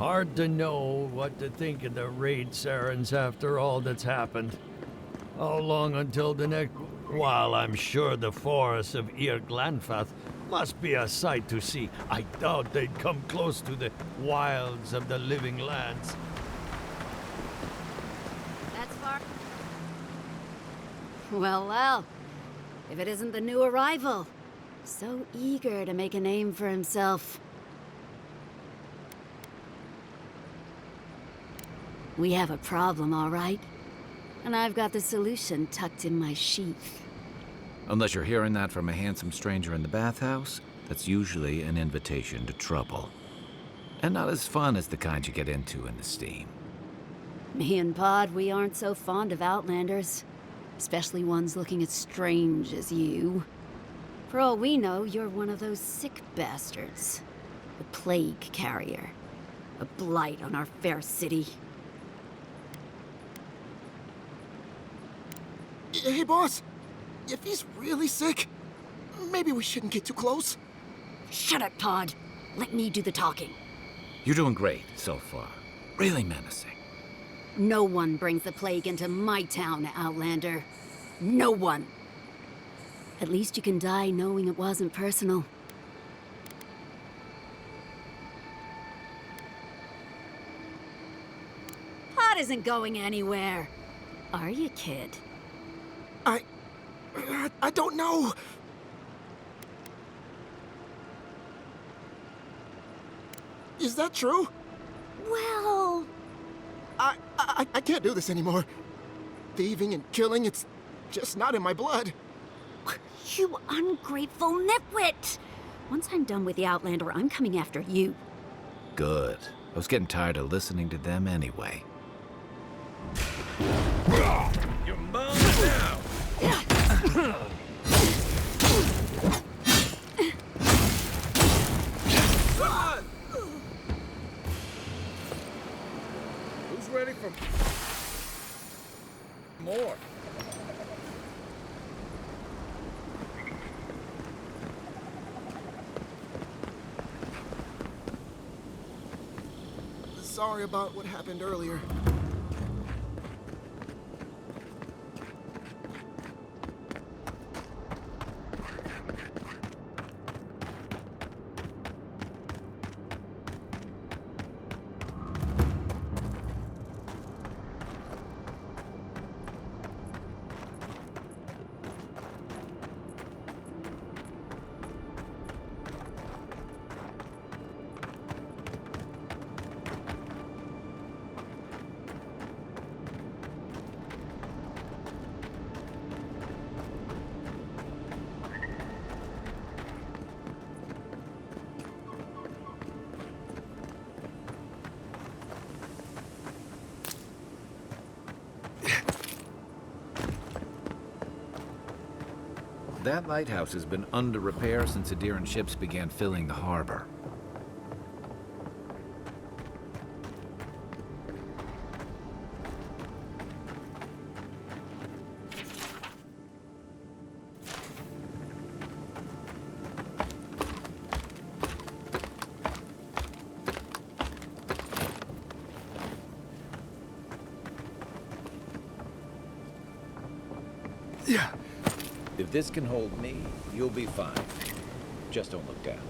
Hard to know what to think of the raid sirens after all that's happened. How long until the next... While I'm sure the forests of Ir Glanfath must be a sight to see, I doubt they'd come close to the wilds of the living lands. That's far. Well. If it isn't the new arrival. So eager to make a name for himself. We have a problem, all right? And I've got the solution tucked in my sheath. Unless you're hearing that from a handsome stranger in the bathhouse, that's usually an invitation to trouble. And not as fun as the kind you get into in the steam. Me and Pod, we aren't so fond of Outlanders. especially ones looking as strange as you. For all we know, you're one of those sick bastards. A plague carrier. A blight on our fair city. Hey, boss. If he's really sick, maybe we shouldn't get too close. Shut up, Todd. Let me do the talking. You're doing great so far. Really menacing. No one brings the plague into my town, Outlander. No one. At least you can die knowing it wasn't personal. Pot isn't going anywhere. Are you, kid? I don't know. Is that true? Well... I can't do this anymore. Thieving and killing, it's just not in my blood. You ungrateful nitwit! Once I'm done with the Outlander, I'm coming after you. Good. I was getting tired of listening to them anyway. You're mine now! Run! Who's ready for more? Sorry about what happened earlier. That lighthouse has been under repair since Adiran ships began filling the harbor. Yeah. If this can hold me, you'll be fine. Just don't look down.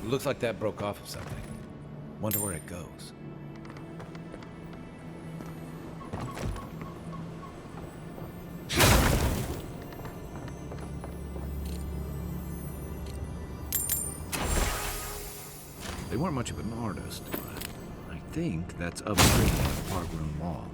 Looks like that broke off of something. Wonder where it goes. They weren't much of an artist, but I think that's upgrading the park room wall.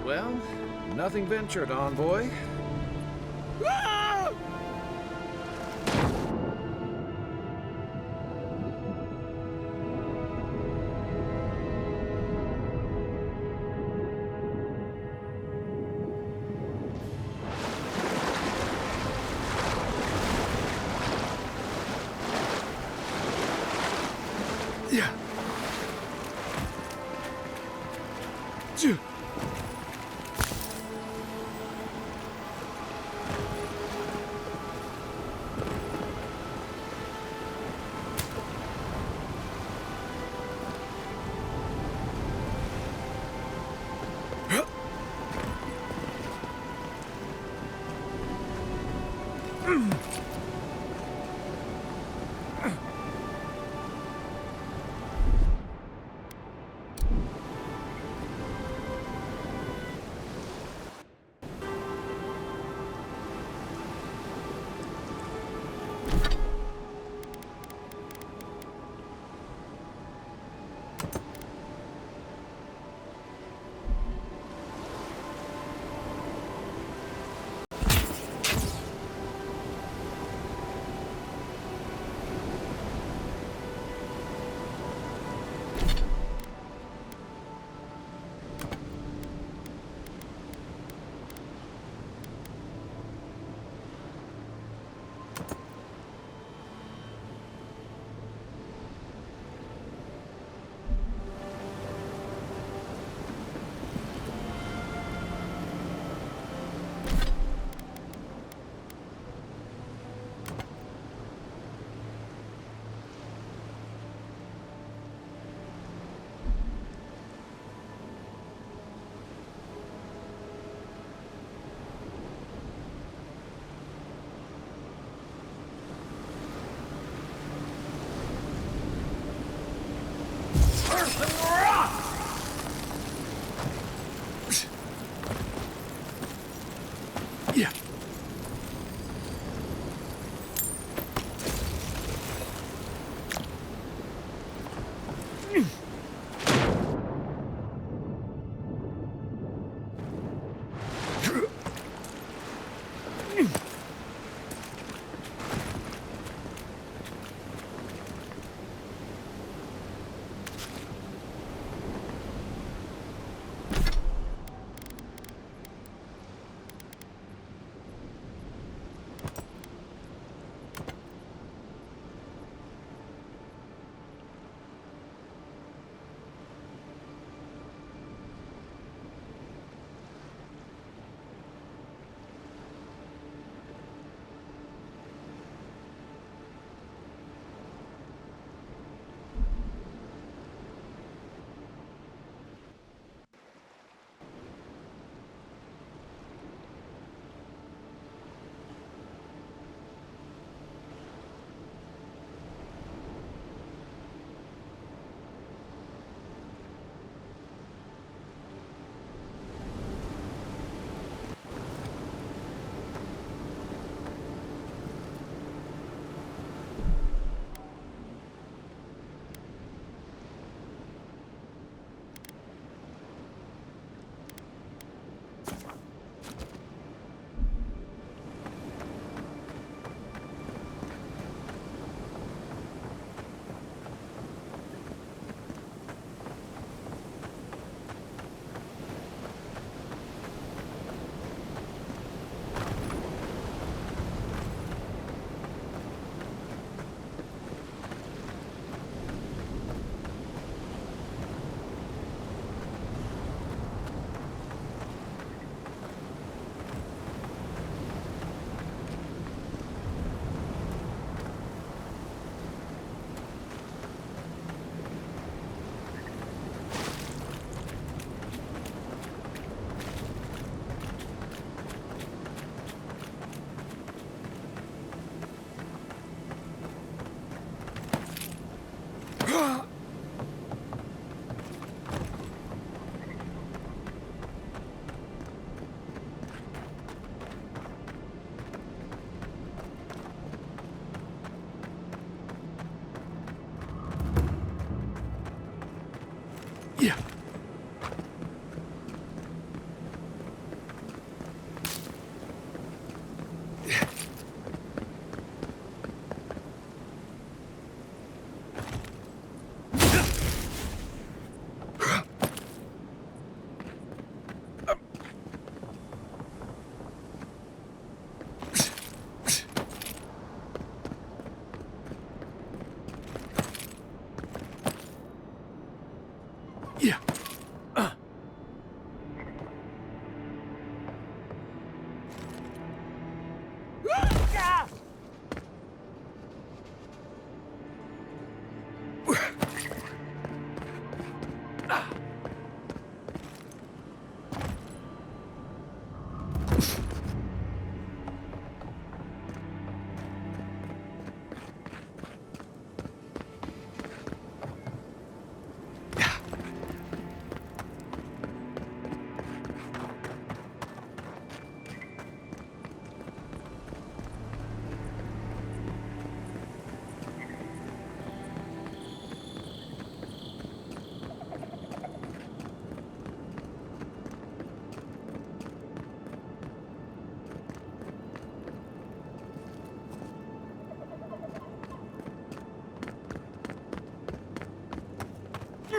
Well, nothing ventured, envoy.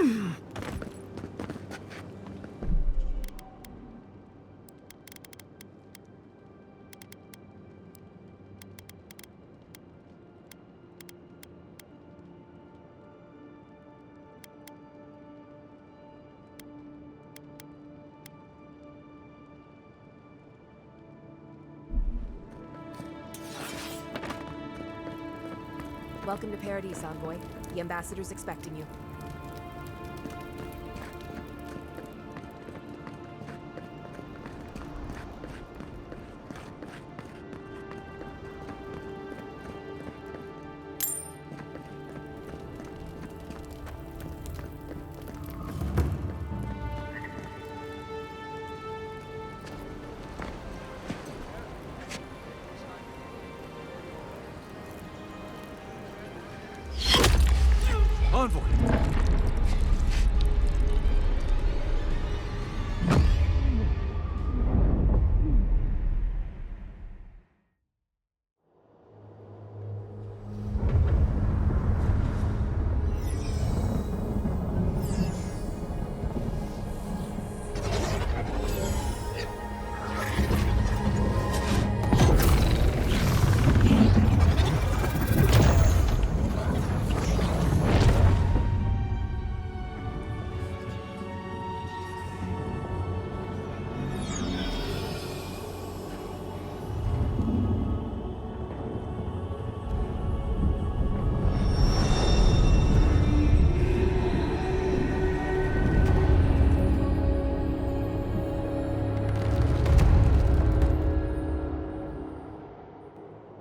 Welcome to Paradise, Envoy. The Ambassador's expecting you. Envoy!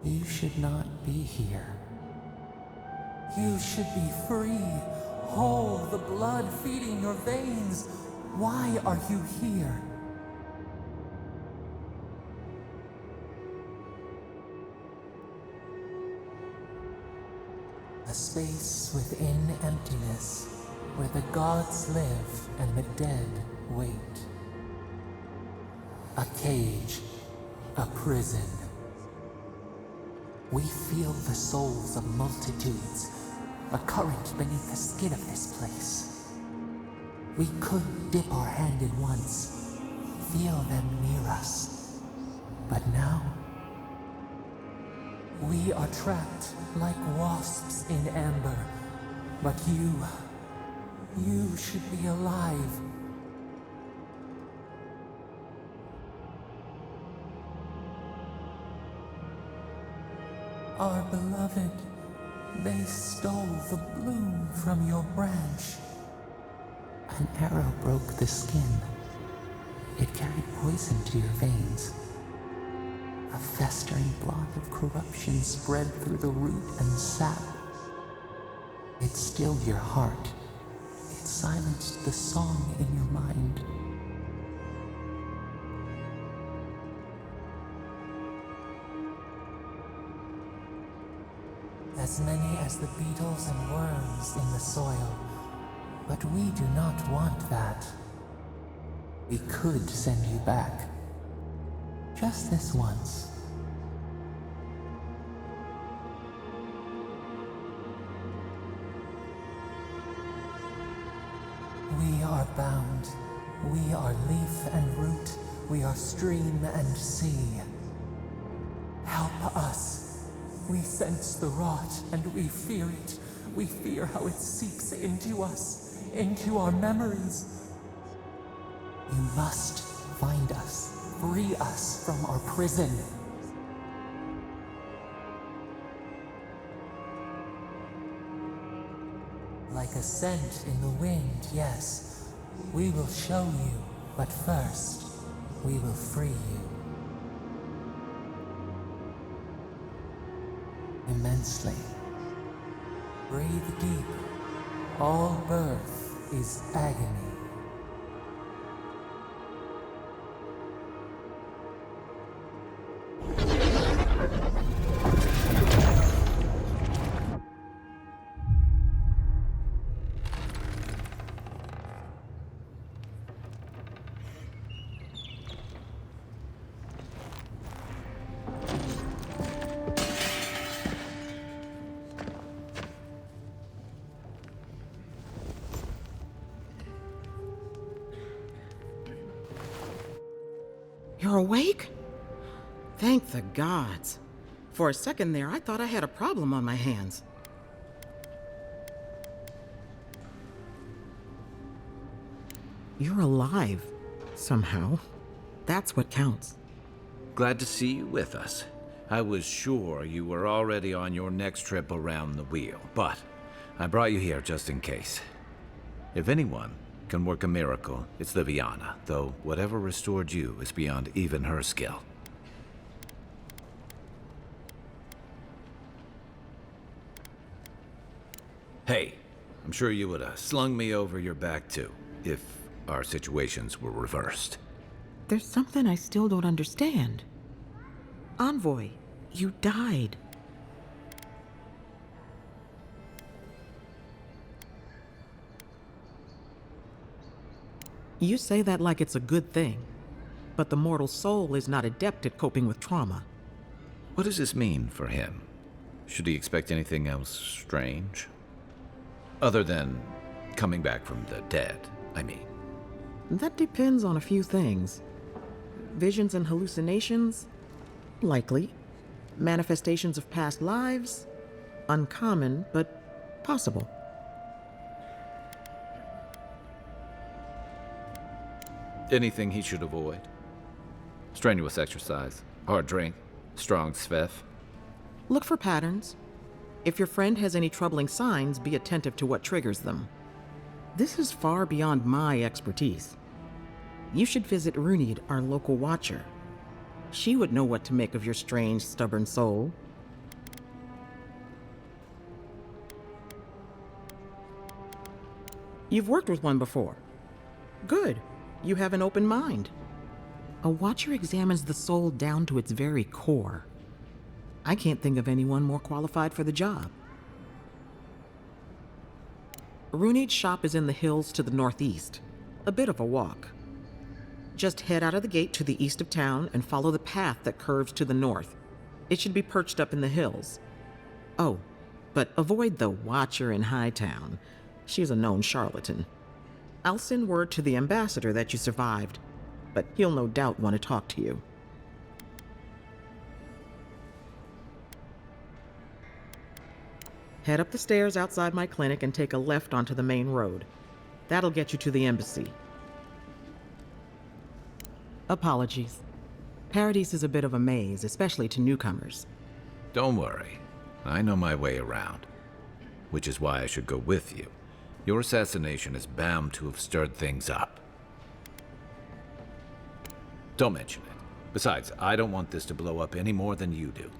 You should not be here. You should be free, whole, the blood feeding your veins. Why are you here? A space within emptiness, where the gods live and the dead wait. A cage, a prison. We feel the souls of multitudes, a current beneath the skin of this place. We could dip our hand in once, feel them near us. But now, we are trapped like wasps in amber. But you should be alive. Our beloved, they stole the bloom from your branch. An arrow broke the skin. It carried poison to your veins. A festering blot of corruption spread through the root and sap. It stilled your heart. It silenced the song in your mind. As many as the beetles and worms in the soil. But we do not want that. We could send you back. Just this once. We are bound. We are leaf and root. We are stream and sea. Help us. We sense the rot, and we fear it. We fear how it seeps into us, into our memories. You must find us, free us from our prison. Like a scent in the wind, yes. We will show you, but first, we will free you. Immensely. Breathe deep. All birth is agony. You're awake? Thank the gods. For a second there, I thought I had a problem on my hands. You're alive, somehow. That's what counts. Glad to see you with us. I was sure you were already on your next trip around the wheel, but I brought you here just in case. If anyone can work a miracle, it's Liviana, though whatever restored you is beyond even her skill. Hey, I'm sure you would have slung me over your back too, if our situations were reversed. There's something I still don't understand. Envoy, you died. You say that like it's a good thing, but the mortal soul is not adept at coping with trauma. What does this mean for him? Should he expect anything else strange? Other than coming back from the dead, I mean. That depends on a few things. Visions and hallucinations? Likely. Manifestations of past lives? Uncommon, but possible. Anything he should avoid? Strenuous exercise, hard drink, strong sveff. Look for patterns. If your friend has any troubling signs, be attentive to what triggers them. This is far beyond my expertise. You should visit Runid, our local watcher. She would know what to make of your strange, stubborn soul. You've worked with one before. Good. You have an open mind. A watcher examines the soul down to its very core. I can't think of anyone more qualified for the job. Runid's shop is in the hills to the northeast. A bit of a walk. Just head out of the gate to the east of town and follow the path that curves to the north. It should be perched up in the hills. Oh, but avoid the watcher in Hightown. She's a known charlatan. I'll send word to the ambassador that you survived, but he'll no doubt want to talk to you. Head up the stairs outside my clinic and take a left onto the main road. That'll get you to the embassy. Apologies. Paradise is a bit of a maze, especially to newcomers. Don't worry. I know my way around. Which is why I should go with you. Your assassination is bound to have stirred things up. Don't mention it. Besides, I don't want this to blow up any more than you do.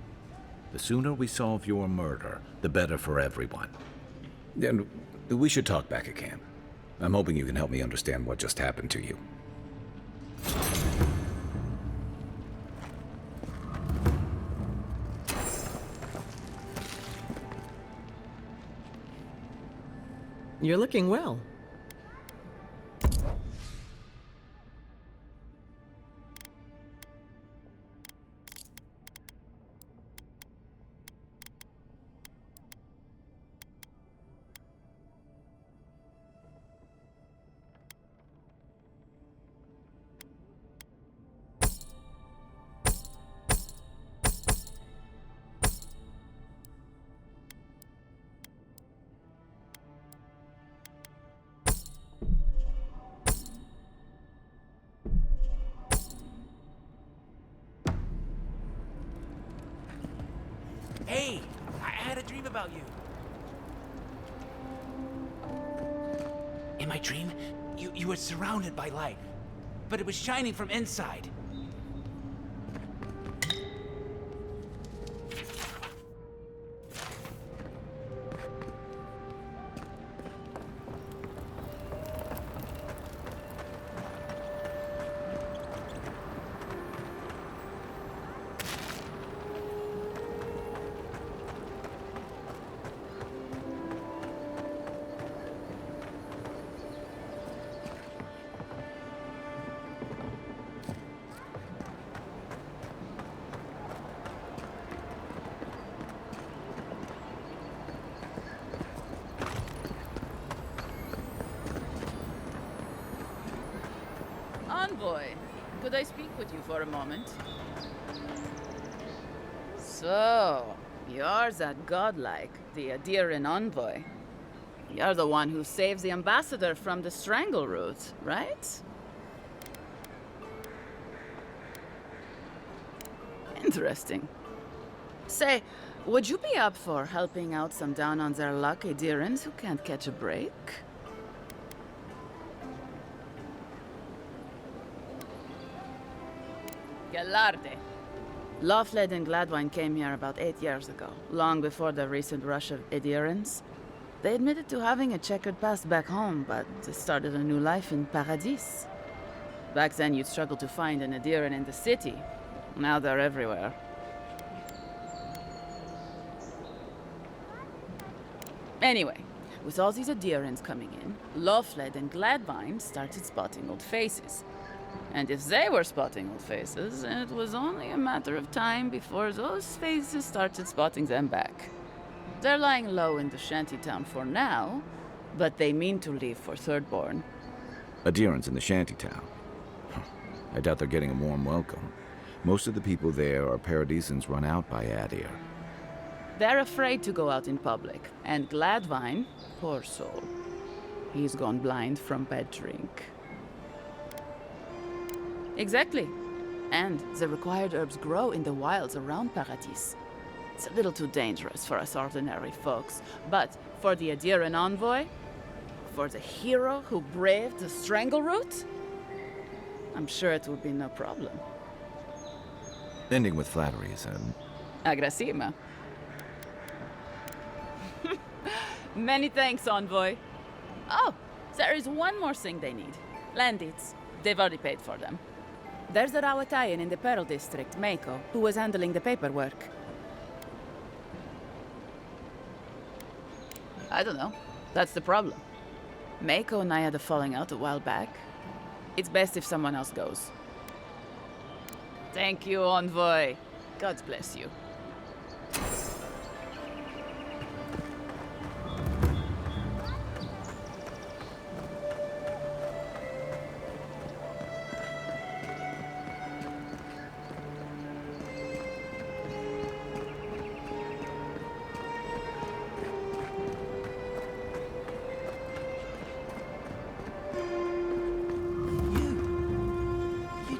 The sooner we solve your murder, the better for everyone. And we should talk back at camp. I'm hoping you can help me understand what just happened to you. You're looking well. Hey, I had a dream about you. In my dream, you were surrounded by light, but it was shining from inside. Envoy, could I speak with you for a moment? So, you're that godlike, the Adiran envoy. You're the one who saves the ambassador from the strangle root, right? Interesting. Say, would you be up for helping out some down on their luck Adirans who can't catch a break? Galarde. Loftlead and Gladwine came here about 8 years ago, long before the recent rush of Adirans. They admitted to having a checkered past back home, but they started a new life in Paradis. Back then, you'd struggle to find an Adiran in the city. Now they're everywhere. Anyway, with all these Adirans coming in, Loftlead and Gladwine started spotting old faces. And if they were spotting old faces, it was only a matter of time before those faces started spotting them back. They're lying low in the shantytown for now, but they mean to leave for Thirdborn. Adherents in the shantytown. I doubt they're getting a warm welcome. Most of the people there are Paradisans run out by Adir. They're afraid to go out in public, and Gladwine, poor soul, he's gone blind from bad drink. Exactly. And the required herbs grow in the wilds around Paradis. It's a little too dangerous for us ordinary folks, but for the Adiran envoy, for the hero who braved the strangle root, I'm sure it will be no problem. Ending with flatteries and... Agrasima. Many thanks, envoy. Oh, there is one more thing they need. Land deeds. They've already paid for them. There's a Rawatayan in the Pearl District, Mako, who was handling the paperwork. I don't know. That's the problem. Mako and I had a falling out a while back. It's best if someone else goes. Thank you, envoy. God bless you.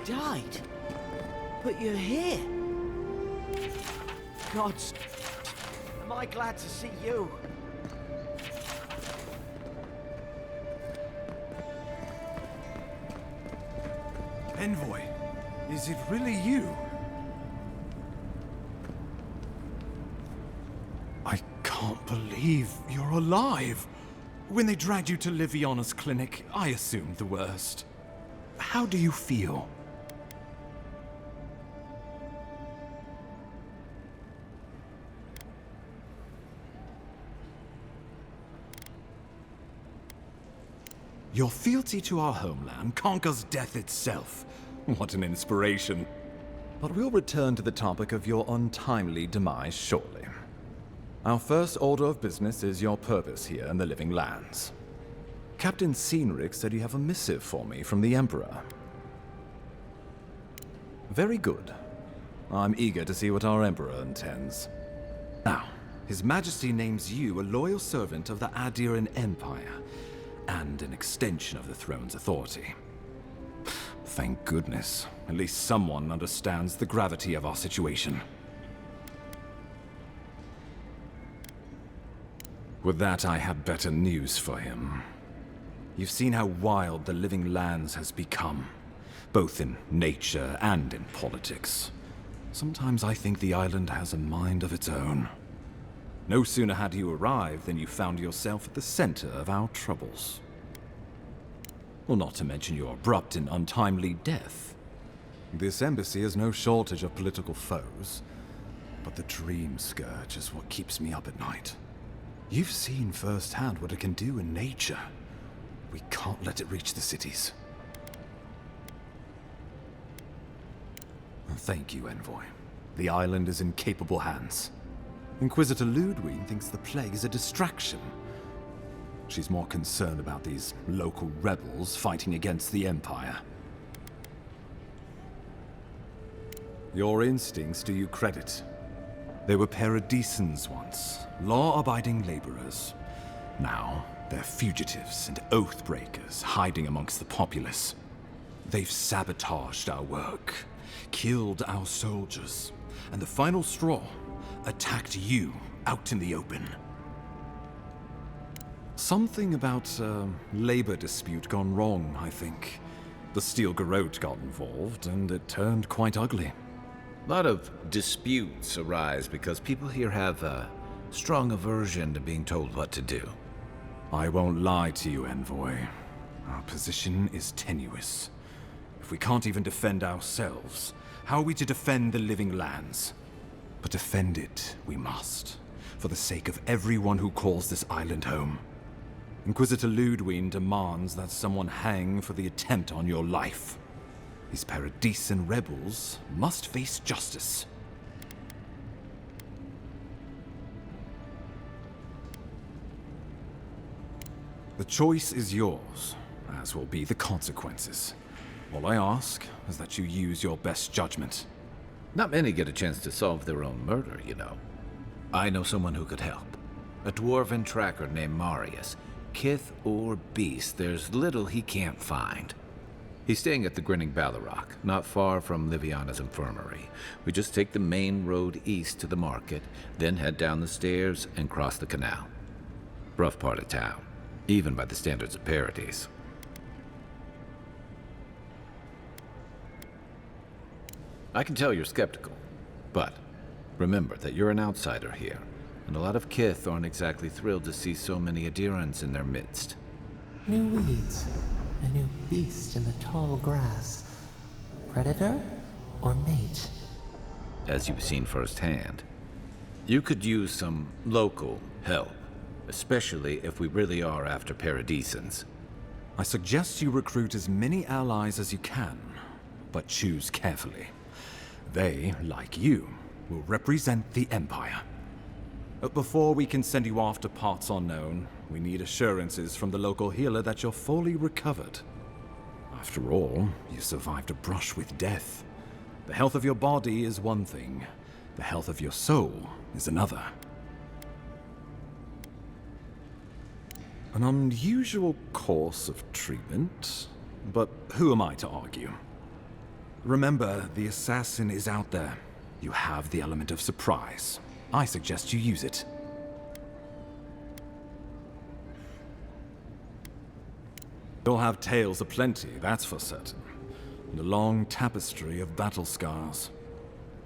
Died. But you're here. Gods, am I glad to see you. Envoy, is it really you? I can't believe you're alive. When they dragged you to Liviana's clinic, I assumed the worst. How do you feel? Your fealty to our homeland conquers death itself. What an inspiration. But we'll return to the topic of your untimely demise shortly. Our first order of business is your purpose here in the Living Lands. Captain Cynric said you have a missive for me from the Emperor. Very good. I'm eager to see what our Emperor intends. Now, His Majesty names you a loyal servant of the Adiran Empire, and an extension of the throne's authority. Thank goodness. At least someone understands the gravity of our situation. With that, I have better news for him. You've seen how wild the Living Lands has become, both in nature and in politics. Sometimes I think the island has a mind of its own. No sooner had you arrived than you found yourself at the center of our troubles. Well, not to mention your abrupt and untimely death. This embassy has no shortage of political foes, but the Dream Scourge is what keeps me up at night. You've seen firsthand what it can do in nature. We can't let it reach the cities. Thank you, Envoy. The island is in capable hands. Inquisitor Ludwig thinks the plague is a distraction. She's more concerned about these local rebels fighting against the Empire. Your instincts do you credit. They were paradisans once, law-abiding laborers. Now, they're fugitives and oath-breakers hiding amongst the populace. They've sabotaged our work, killed our soldiers, and the final straw, attacked you out in the open. Something about a labor dispute gone wrong, I think. The Steel Garrote got involved, and it turned quite ugly. A lot of disputes arise because people here have a strong aversion to being told what to do. I won't lie to you, Envoy. Our position is tenuous. If we can't even defend ourselves, how are we to defend the living lands? But defend it we must, for the sake of everyone who calls this island home. Inquisitor Ludwine demands that someone hang for the attempt on your life. These Paradisan rebels must face justice. The choice is yours, as will be the consequences. All I ask is that you use your best judgment. Not many get a chance to solve their own murder, you know. I know someone who could help. A dwarven tracker named Marius. Kith or beast, there's little he can't find. He's staying at the Grinning Ballarrock, not far from Liviana's infirmary. We just take the main road east to the market, then head down the stairs and cross the canal. Rough part of town, even by the standards of Paradis. I can tell you're skeptical, but remember that you're an outsider here, and a lot of Kith aren't exactly thrilled to see so many Adirans in their midst. New weeds, a new beast in the tall grass. Predator or mate? As you've seen firsthand, you could use some local help, especially if we really are after Paradisans. I suggest you recruit as many allies as you can, but choose carefully. They, like you, will represent the Empire. But before we can send you off to parts unknown, we need assurances from the local healer that you're fully recovered. After all, you survived a brush with death. The health of your body is one thing. The health of your soul is another. An unusual course of treatment, but who am I to argue? Remember, the assassin is out there. You have the element of surprise. I suggest you use it. You'll have tales aplenty, that's for certain. And a long tapestry of battle scars.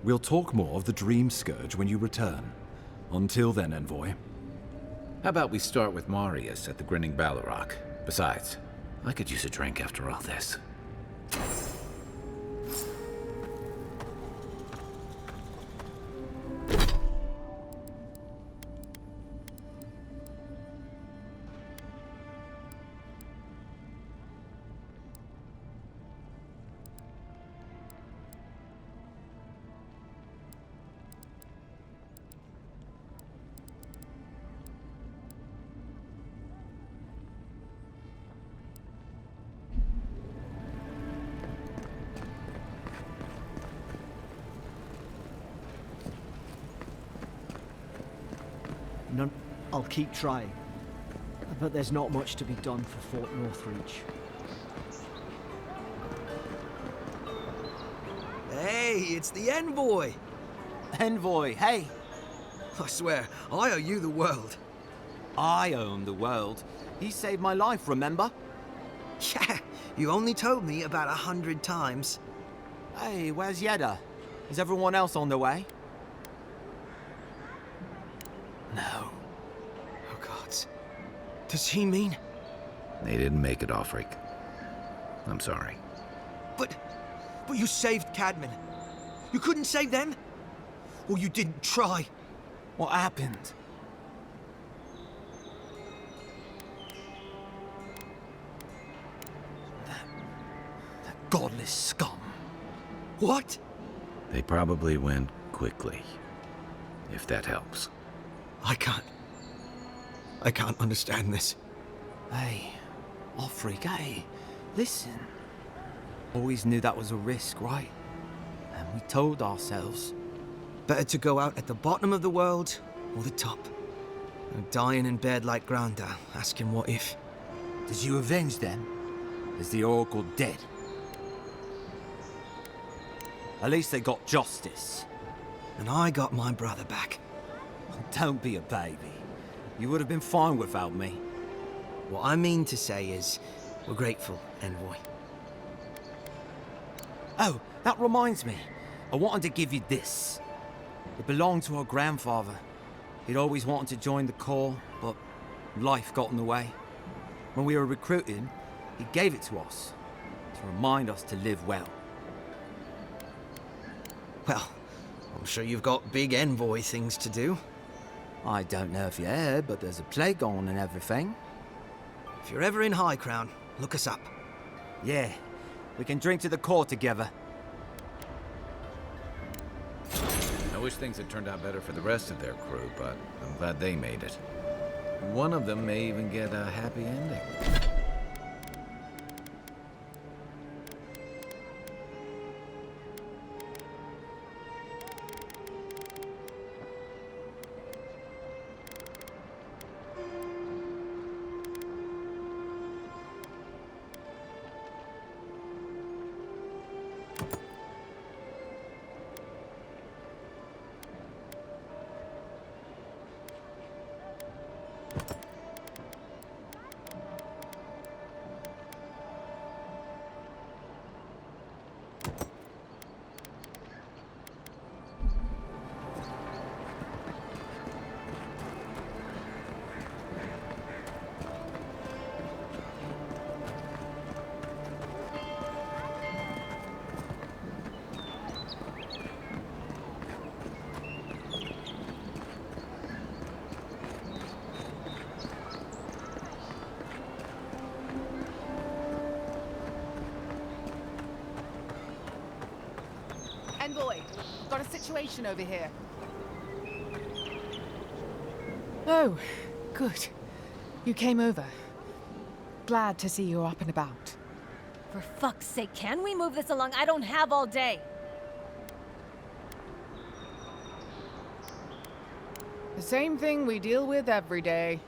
We'll talk more of the Dream Scourge when you return. Until then, Envoy. How about we start with Marius at the Grinning Ballarrock? Besides, I could use a drink after all this. None. I'll keep trying. But there's not much to be done for Fort Northreach. Hey, it's the Envoy! Envoy, hey! I swear, I owe you the world. I own the world. He saved my life, remember? Yeah, you only told me about 100 times. Hey, where's Yeda? Is everyone else on their way? No. Oh, God. Does he mean... They didn't make it, Offric. I'm sorry. But you saved Cadman. You couldn't save them? Or you didn't try? What happened? That godless scum. What? They probably went quickly, if that helps. I can't understand this. Hey, Offric, hey, listen. Always knew that was a risk, right? And we told ourselves, better to go out at the bottom of the world or the top. And dying in bed like Granda, asking what if. Did you avenge them? Is the Oracle dead? At least they got justice. And I got my brother back. Don't be a baby. You would have been fine without me. What I mean to say is, we're grateful, Envoy. Oh, that reminds me. I wanted to give you this. It belonged to our grandfather. He'd always wanted to join the Corps, but life got in the way. When we were recruiting, he gave it to us, to remind us to live well. Well, I'm sure you've got big Envoy things to do. I don't know if you heard, but there's a plague on and everything. If you're ever in High Crown, look us up. Yeah, we can drink to the Corps together. I wish things had turned out better for the rest of their crew, but I'm glad they made it. One of them may even get a happy ending. Envoy, got a situation over here. Oh, good. You came over. Glad to see you're up and about. For fuck's sake, can we move this along? I don't have all day. The same thing we deal with every day.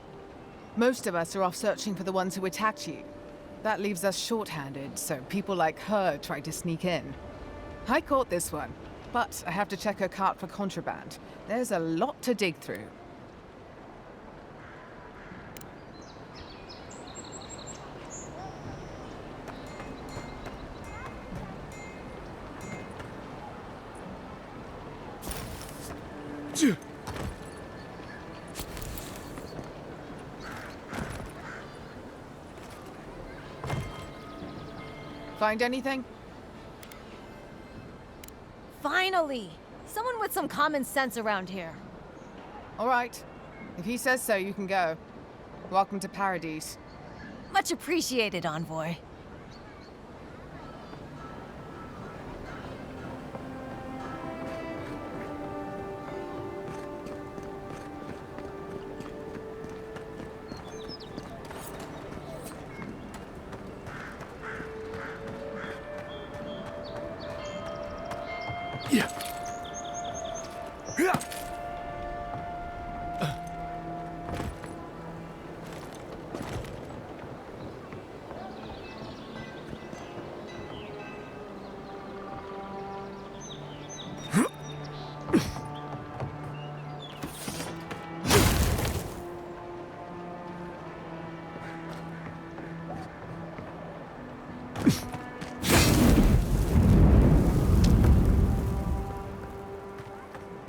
Most of us are off searching for the ones who attacked you. That leaves us short-handed, so people like her try to sneak in. I caught this one, but I have to check her cart for contraband. There's a lot to dig through. Find anything? Finally! Someone with some common sense around here. All right. If he says so, you can go. Welcome to Paradise. Much appreciated, Envoy.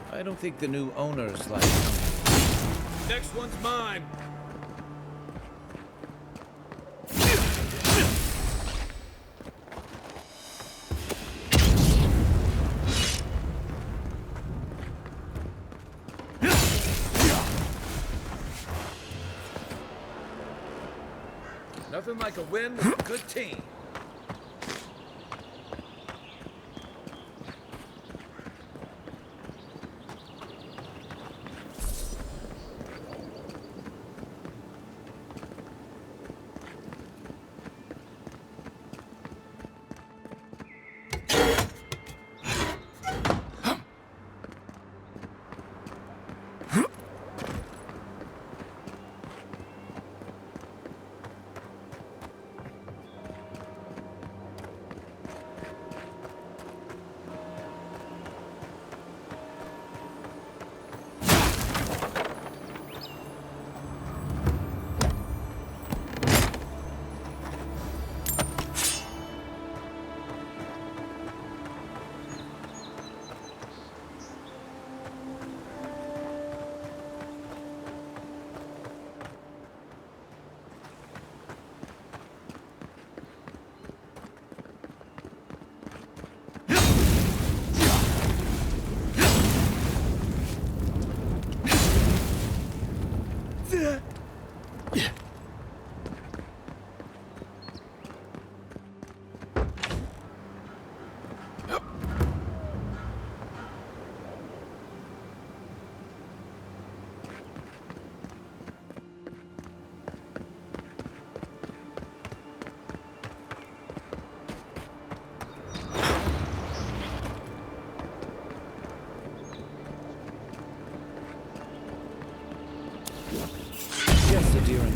I don't think the new owners like... Next one's mine! Nothing like a win with a good team.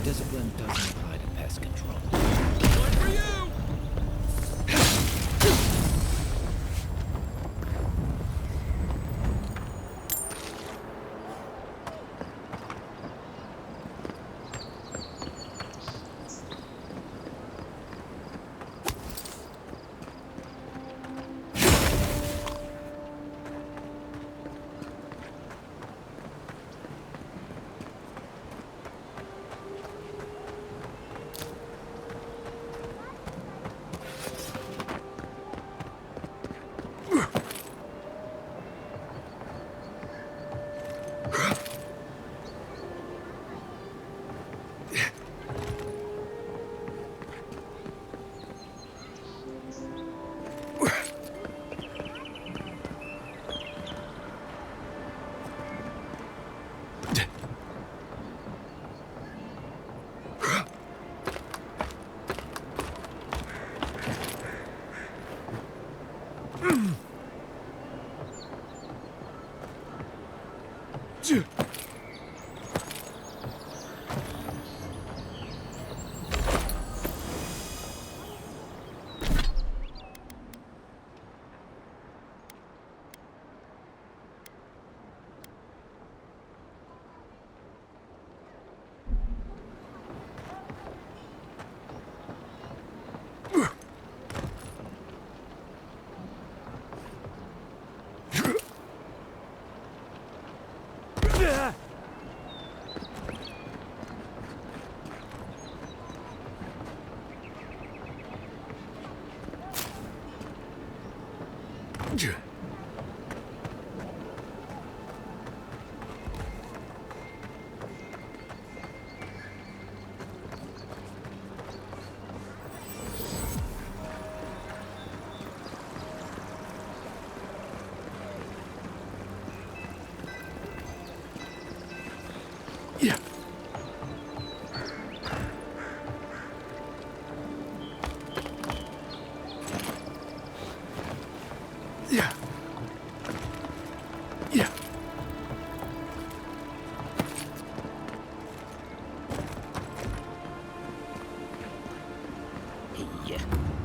Discipline doesn't apply to pest control.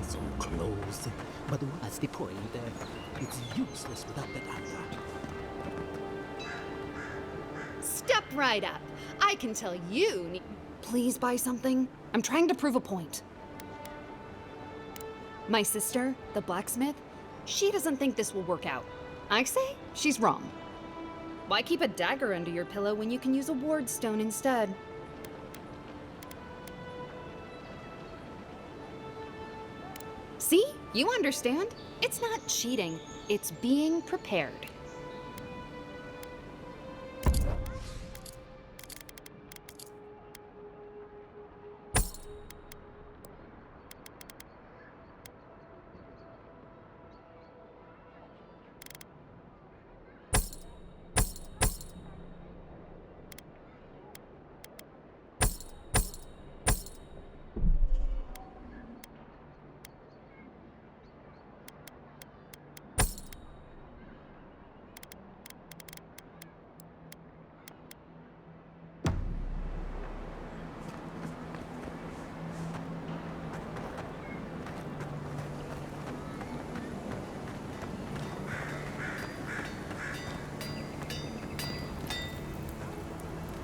So close. But what's the point? It's useless without the data. Step right up. I can tell you. Please buy something. I'm trying to prove a point. My sister, the blacksmith, she doesn't think this will work out. I say she's wrong. Why keep a dagger under your pillow when you can use a ward stone instead? See? You understand. It's not cheating. It's being prepared.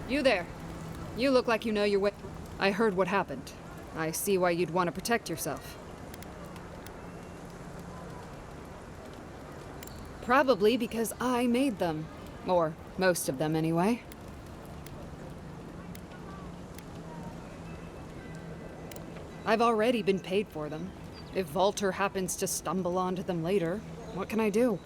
You there. You look like you know your way. I heard what happened. I see why you'd want to protect yourself. Probably because I made them. Or most of them, anyway. I've already been paid for them. If Volter happens to stumble onto them later, what can I do?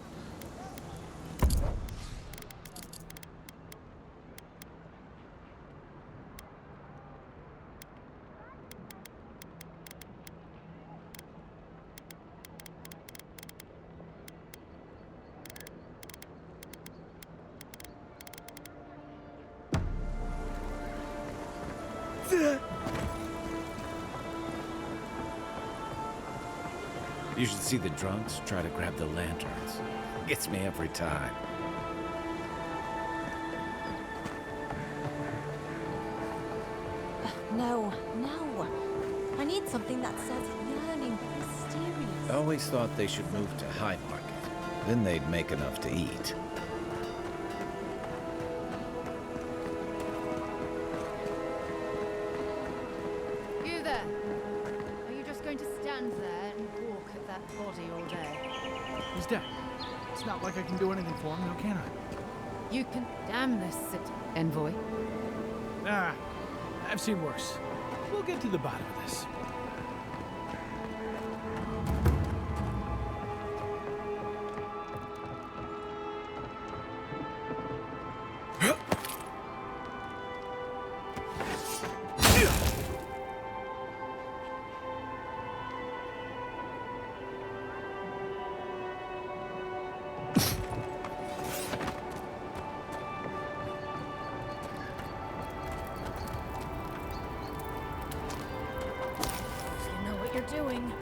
You should see the drunks try to grab the lanterns. Gets me every time. No, no. I need something that says yearning, mysterious. I always thought they should move to High Market. Then they'd make enough to eat. You there? Are you just going to stand there and walk at that body all day? He's dead. It's not like I can do anything for him, now can I? You can damn this city. Envoy? Ah, I've seen worse. We'll get to the bottom of this. Doing.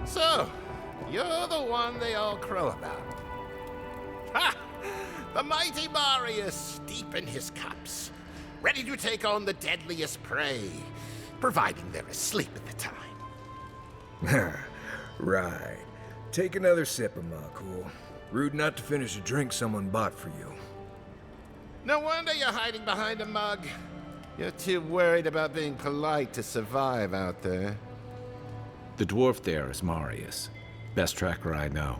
So, you're the one they all crow about. Ha! The mighty Marius, deep in his cups, ready to take on the deadliest prey, providing they're asleep at the time. Right. Take another sip of Makul. Rude not to finish a drink someone bought for you. No wonder you're hiding behind a mug. You're too worried about being polite to survive out there. The dwarf there is Marius. Best tracker I know.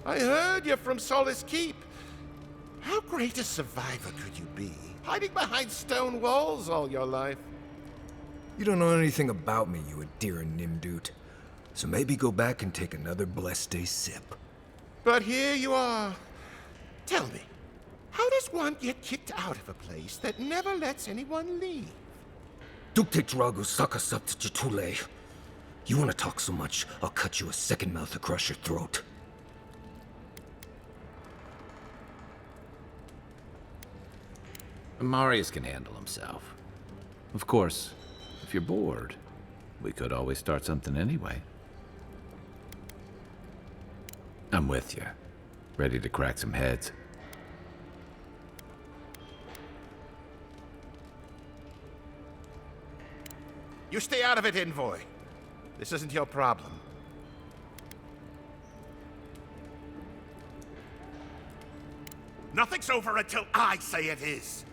I heard you're from Solace Keep. How great a survivor could you be, hiding behind stone walls all your life? You don't know anything about me, you Adiran Nimdut. So maybe go back and take another blessed day sip. But here you are. Tell me, how does one get kicked out of a place that never lets anyone leave? Dukte Dragu Sakasat Jitule. You want to talk so much, I'll cut you a second mouth across your throat. Marius can handle himself. Of course, if you're bored, we could always start something anyway. I'm with you. Ready to crack some heads. You stay out of it, Envoy. This isn't your problem. Nothing's over until I say it is.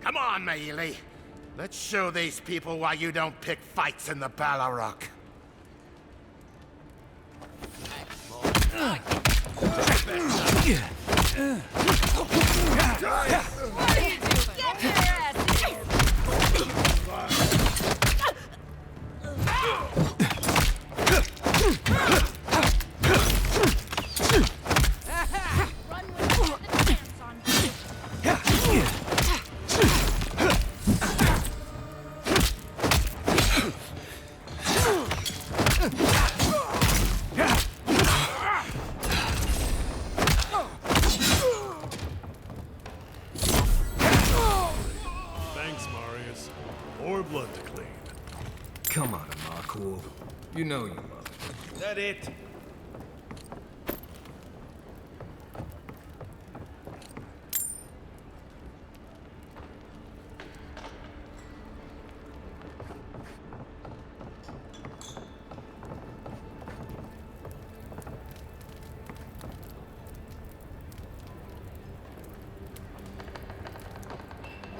Come on, Maili. Let's show these people why you don't pick fights in the Ballarok. Thanks, Marius. More blood to clean. Come on, Makul. You know you love it. That it?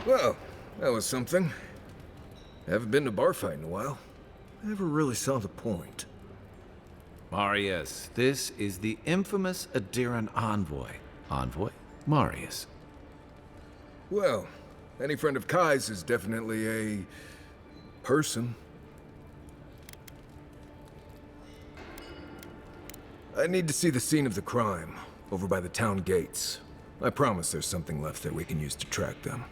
Well, that was something. Haven't been to bar fight in a while. Never really saw the point. Marius, this is the infamous Adiran envoy. Envoy? Marius. Well, any friend of Kai's is definitely a... person. I need to see the scene of the crime, over by the town gates. I promise there's something left that we can use to track them.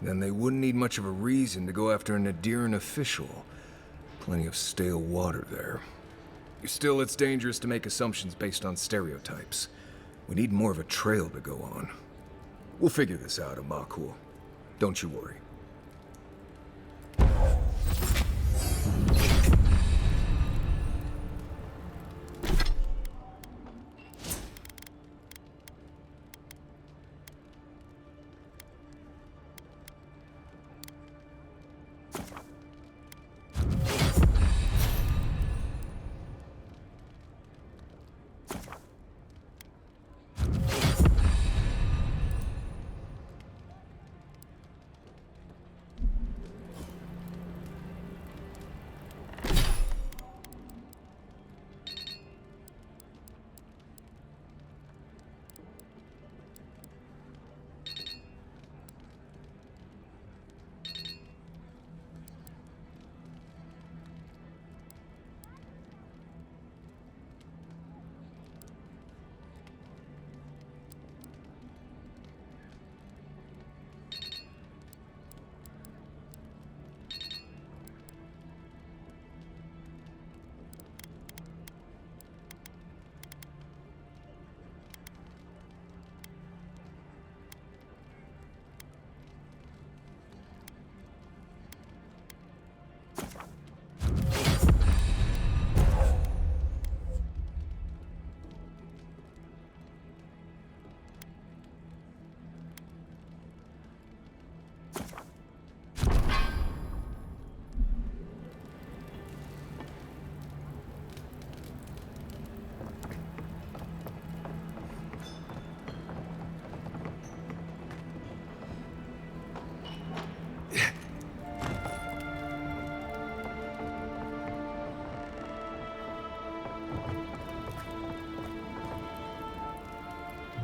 Then they wouldn't need much of a reason to go after an Adiran official. Plenty of stale water there. Still, it's dangerous to make assumptions based on stereotypes. We need more of a trail to go on. We'll figure this out, Amakul. Don't you worry.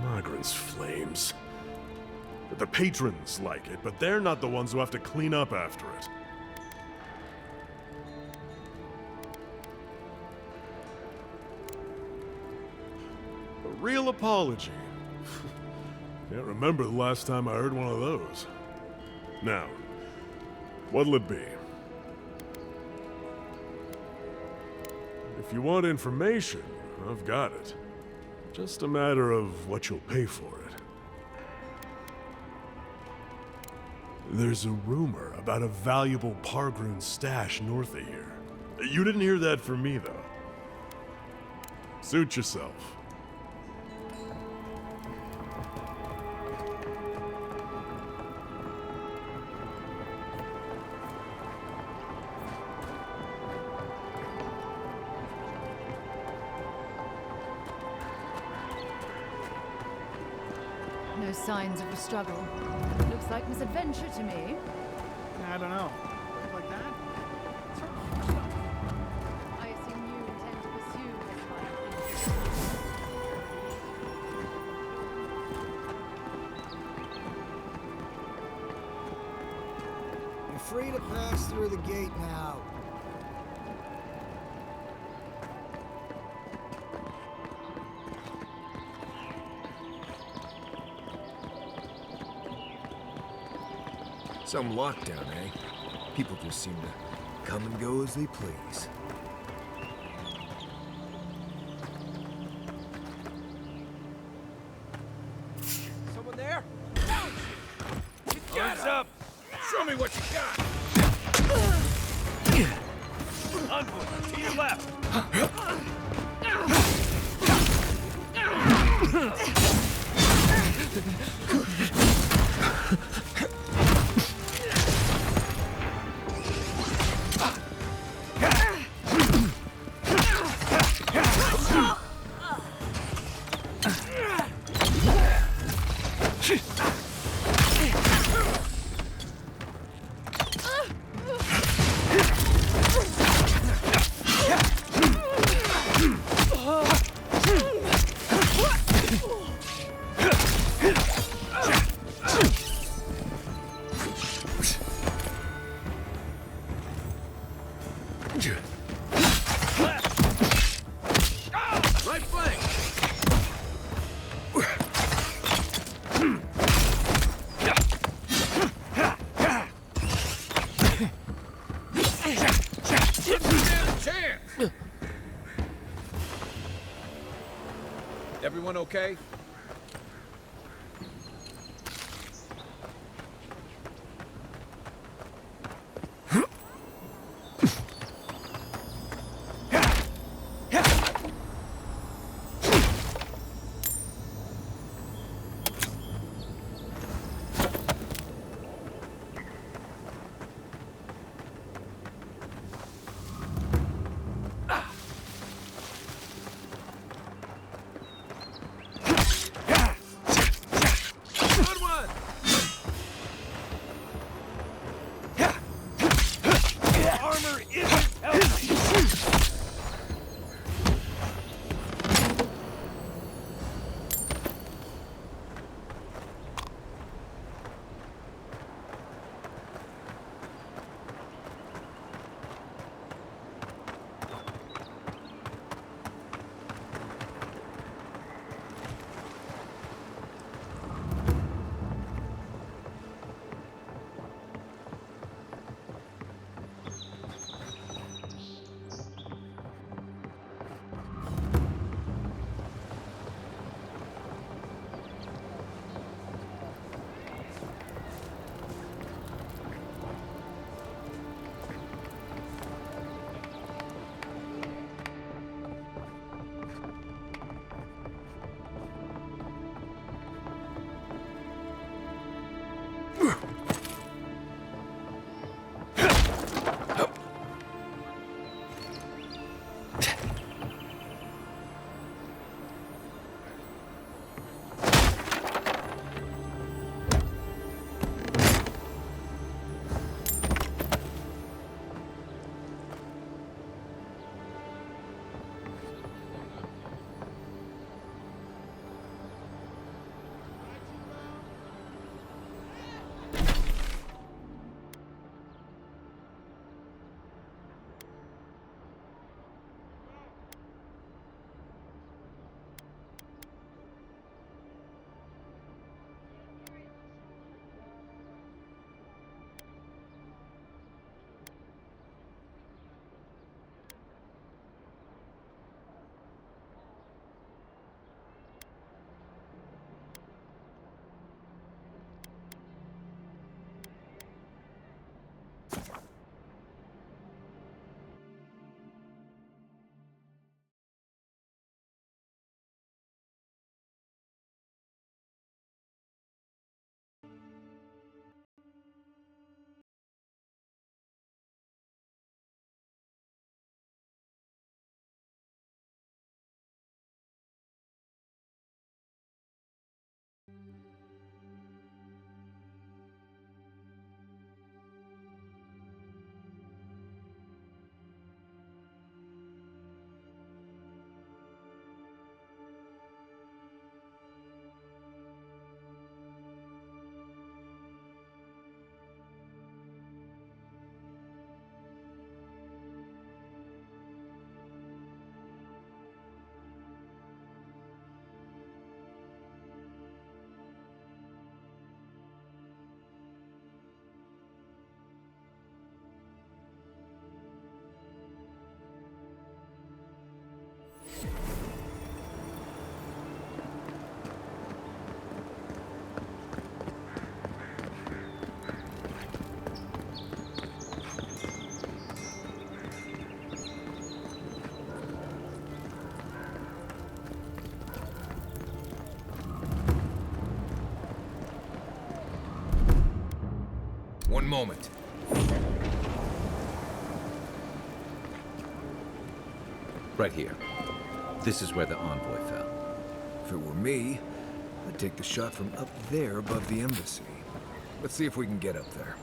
Margaret's flames. The patrons like it, but they're not the ones who have to clean up after it. A real apology. Can't remember the last time I heard one of those. Now, what'll it be? If you want information, I've got it. Just a matter of what you'll pay for it. There's a rumor about a valuable Pargroon stash north of here. You didn't hear that from me, though. Suit yourself. No signs of a struggle. Looks like misadventure to me. I don't know. Like that? I assume you intend to pursue this life. You're free to pass through the gate now. Some lockdown, eh? People just seem to come and go as they please. Someone there? Hands up! Show me what you got! Onward, to your left! Right flank! Everyone okay? One moment. Right here. This is where the envoy fell. If it were me, I'd take the shot from up there above the embassy. Let's see if we can get up there.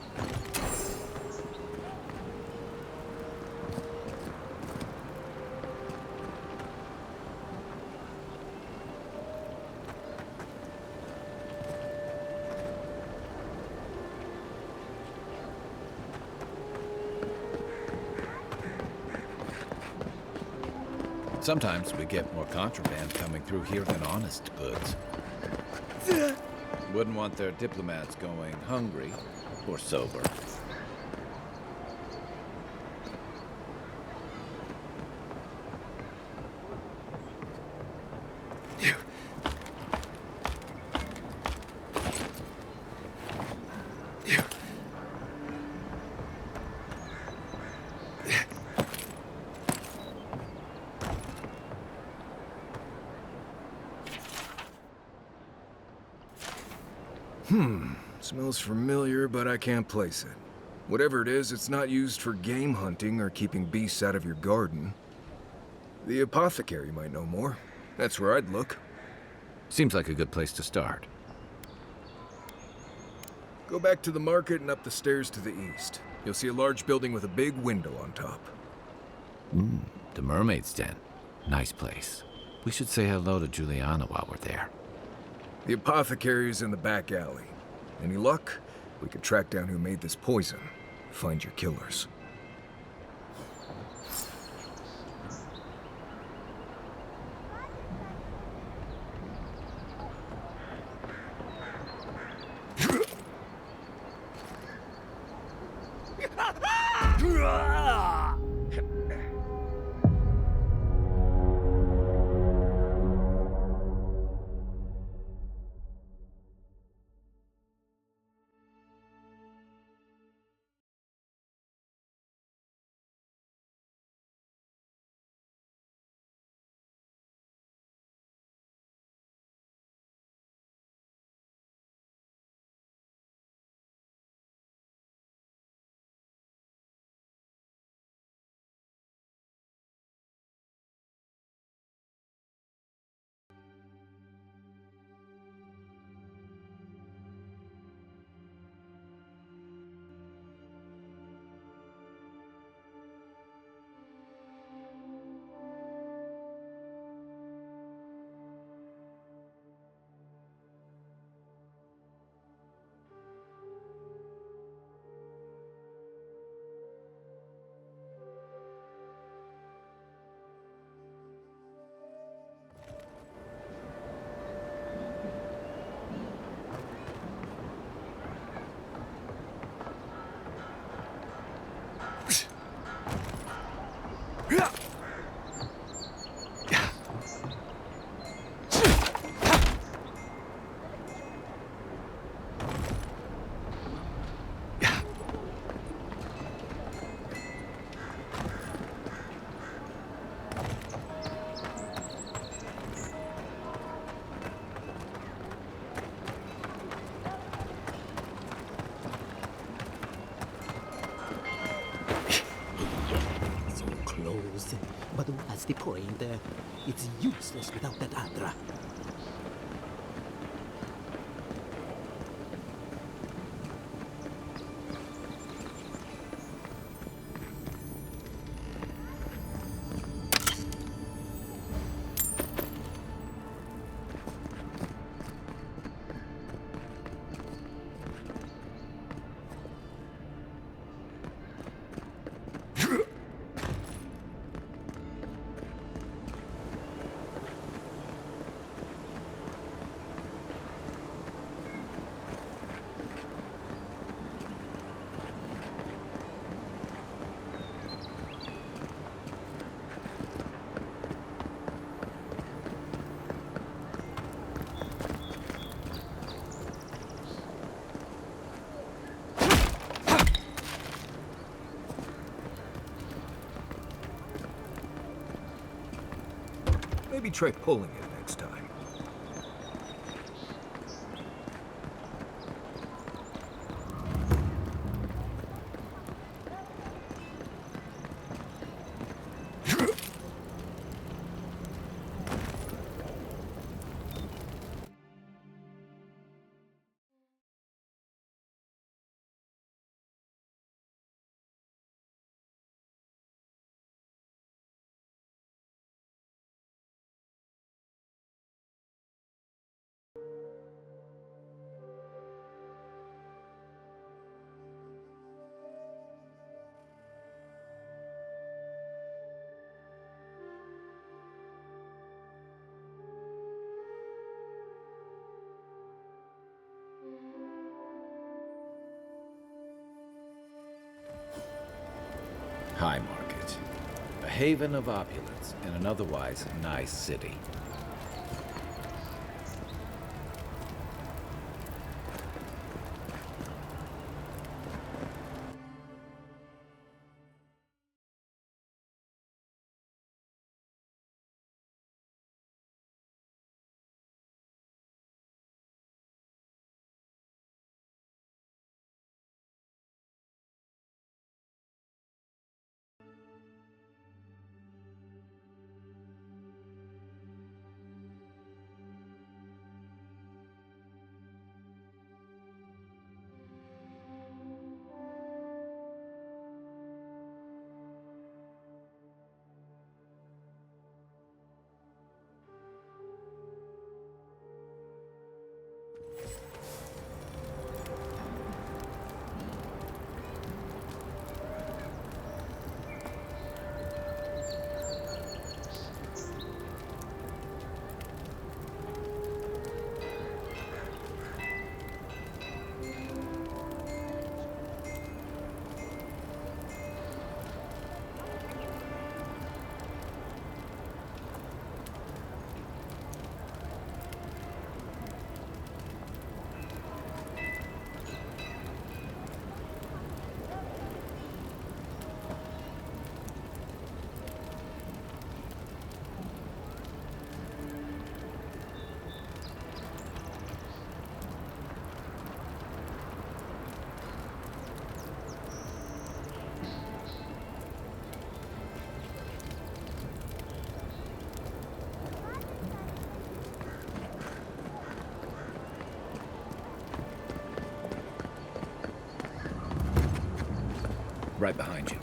Sometimes we get more contraband coming through here than honest goods. Wouldn't want their diplomats going hungry or sober. Smells familiar, but I can't place it. Whatever it is, it's not used for game hunting or keeping beasts out of your garden. The apothecary might know more. That's where I'd look. Seems like a good place to start. Go back to the market and up the stairs to the east. You'll see a large building with a big window on top. The Mermaid's Den. Nice place. We should say hello to Juliana while we're there. The apothecary is in the back alley. Any luck? We could track down who made this poison. Find your killers. But what's the point? It's useless without that Adra. Maybe try pulling it next time. High Market. A haven of opulence in an otherwise nice city. right behind you.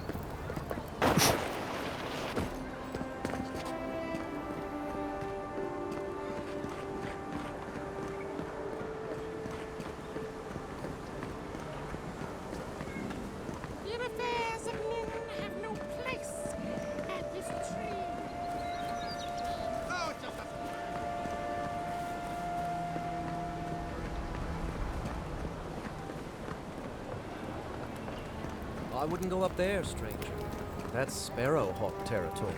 I wouldn't go up there, stranger. That's Sparrowhawk territory.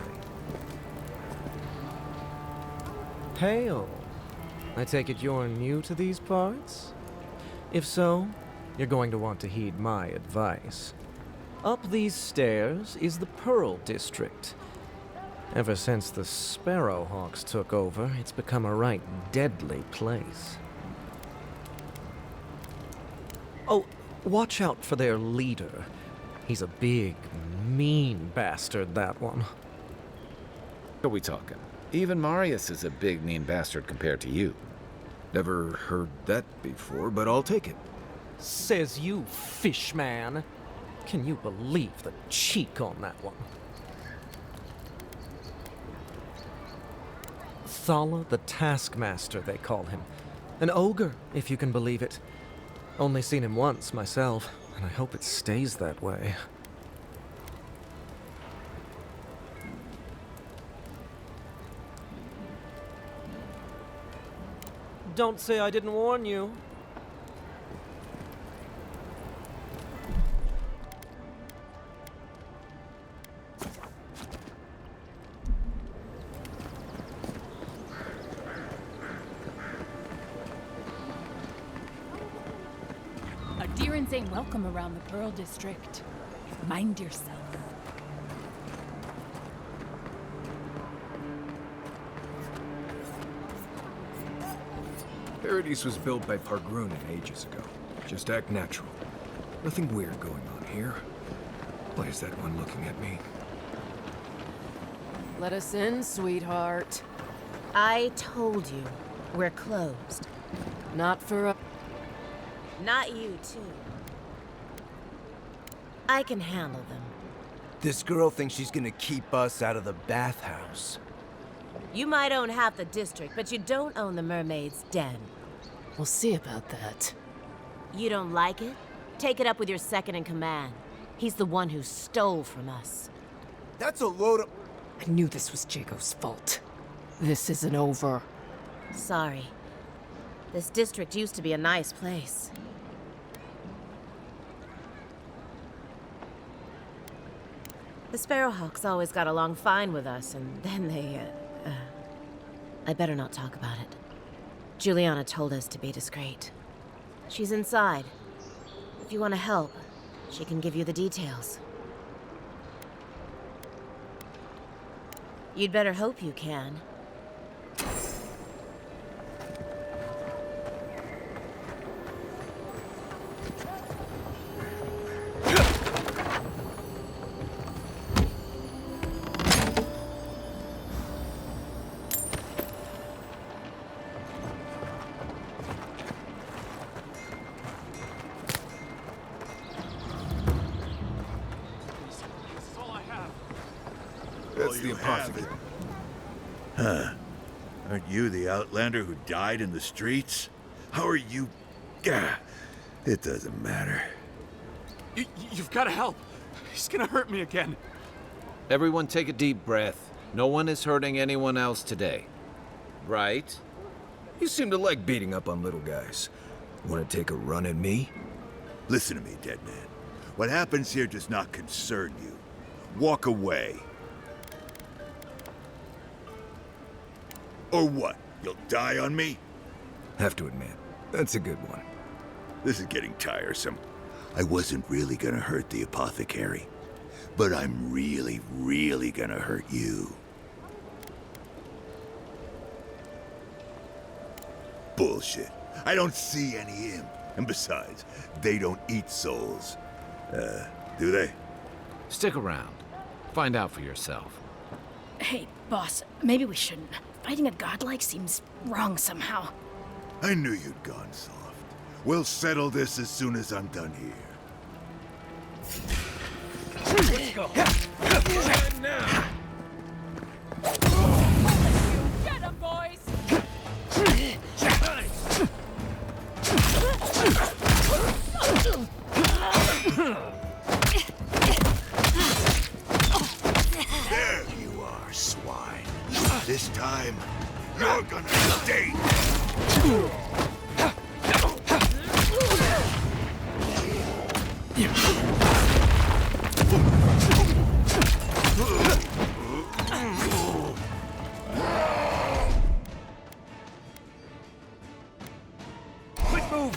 Hail. I take it you're new to these parts? If so, you're going to want to heed my advice. Up these stairs is the Pearl District. Ever since the Sparrowhawks took over, it's become a right deadly place. Oh, watch out for their leader. He's a big, mean bastard, that one. What are we talking? Even Marius is a big, mean bastard compared to you. Never heard that before, but I'll take it. Says you, fishman. Can you believe the cheek on that one? Thala the Taskmaster, they call him. An ogre, if you can believe it. Only seen him once, myself, and I hope it stays that way. Don't say I didn't warn you. Adherents ain't welcome around the Pearl District. Mind yourself. Paradise was built by Pargrunin ages ago. Just act natural. Nothing weird going on here. Why is that one looking at me? Let us in, sweetheart. I told you, we're closed. Not for a... Not you, too. I can handle them. This girl thinks she's gonna keep us out of the bathhouse. You might own half the district, but you don't own the Mermaid's Den. We'll see about that. You don't like it? Take it up with your second in command. He's the one who stole from us. That's a load of... I knew this was Jago's fault. This isn't over. Sorry. This district used to be a nice place. The Sparrowhawks always got along fine with us, and then they, I better not talk about it. Juliana told us to be discreet. She's inside. If you want to help, she can give you the details. You'd better hope you can. That's the apothecary. Huh. Aren't you the outlander who died in the streets? How are you... Gah, it doesn't matter. You've got to help. He's gonna hurt me again. Everyone take a deep breath. No one is hurting anyone else today. Right? You seem to like beating up on little guys. Want to take a run at me? Listen to me, dead man. What happens here does not concern you. Walk away. Or what? You'll die on me? Have to admit, that's a good one. This is getting tiresome. I wasn't really gonna hurt the apothecary, but I'm really, really gonna hurt you. Bullshit. I don't see any imp. And besides, they don't eat souls. Do they? Stick around. Find out for yourself. Hey, boss, maybe we shouldn't. Fighting a godlike seems wrong somehow. I knew you'd gone soft. We'll settle this as soon as I'm done here. now! Get 'em, boys! There you are, swine. This time, you're gonna stay. Quick move!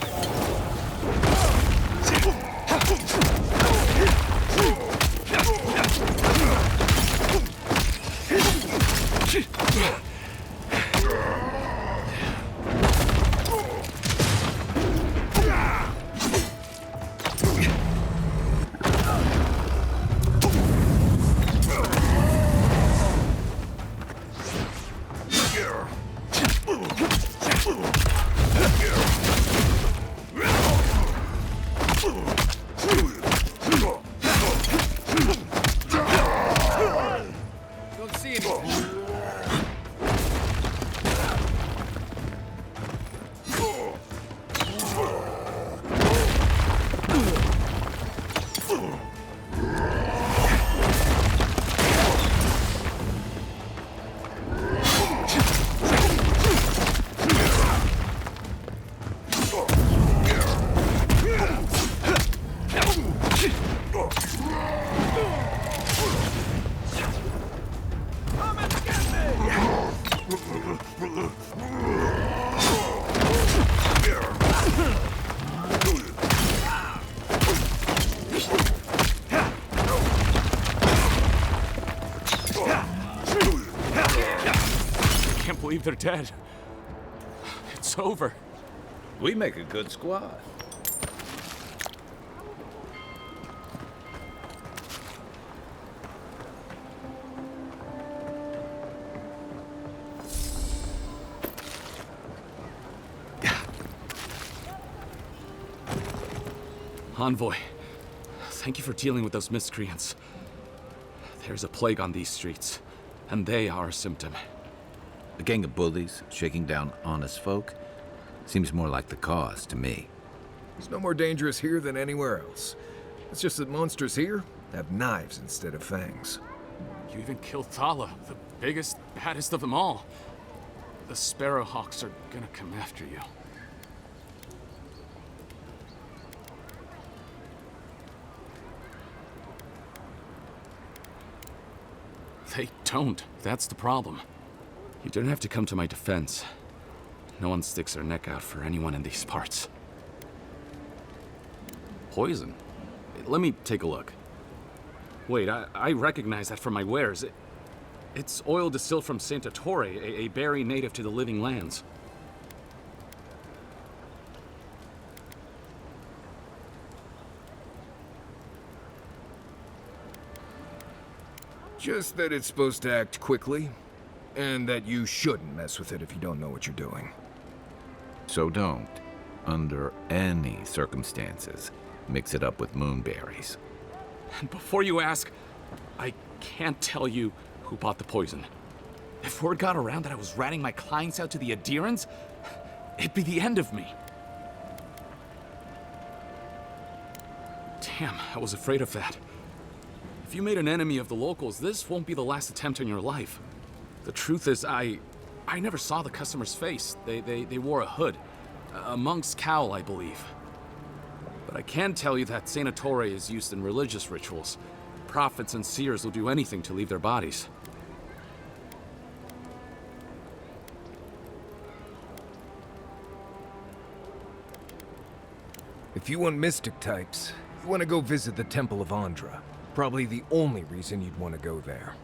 Don't see anything. I can't believe they're dead. It's over. We make a good squad. Envoy, thank you for dealing with those miscreants. There's a plague on these streets, and they are a symptom. A gang of bullies shaking down honest folk seems more like the cause to me. It's no more dangerous here than anywhere else. It's just that monsters here have knives instead of fangs. You even killed Thala, the biggest, baddest of them all. The Sparrowhawks are gonna come after you. They don't. That's the problem. You don't have to come to my defense. No one sticks their neck out for anyone in these parts. Poison? Let me take a look. Wait, I recognize that from my wares. It's oil distilled from Santa Torre, a berry native to the Living Lands. Just that it's supposed to act quickly, and that you shouldn't mess with it if you don't know what you're doing. So don't, under any circumstances, mix it up with moonberries. And before you ask, I can't tell you who bought the poison. If word got around that I was ratting my clients out to the adherents, it'd be the end of me. Damn, I was afraid of that. If you made an enemy of the locals, this won't be the last attempt on your life. The truth is, I never saw the customer's face. They wore a hood. A monk's cowl, I believe. But I can tell you that Santa Torre is used in religious rituals. Prophets and seers will do anything to leave their bodies. If you want mystic types, you want to go visit the Temple of Andra. Probably the only reason you'd want to go there.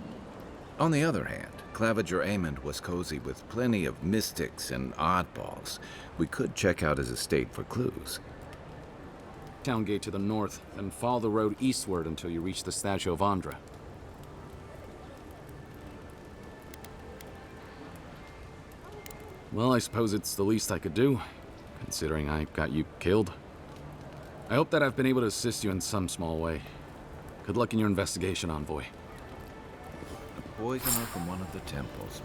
On the other hand, Claviger Amond was cozy with plenty of mystics and oddballs. We could check out his estate for clues. Town gate to the north, then follow the road eastward until you reach the statue of Andra. Well, I suppose it's the least I could do, considering I got you killed. I hope that I've been able to assist you in some small way. Good luck in your investigation, Envoy. A poisoner from one of the temples.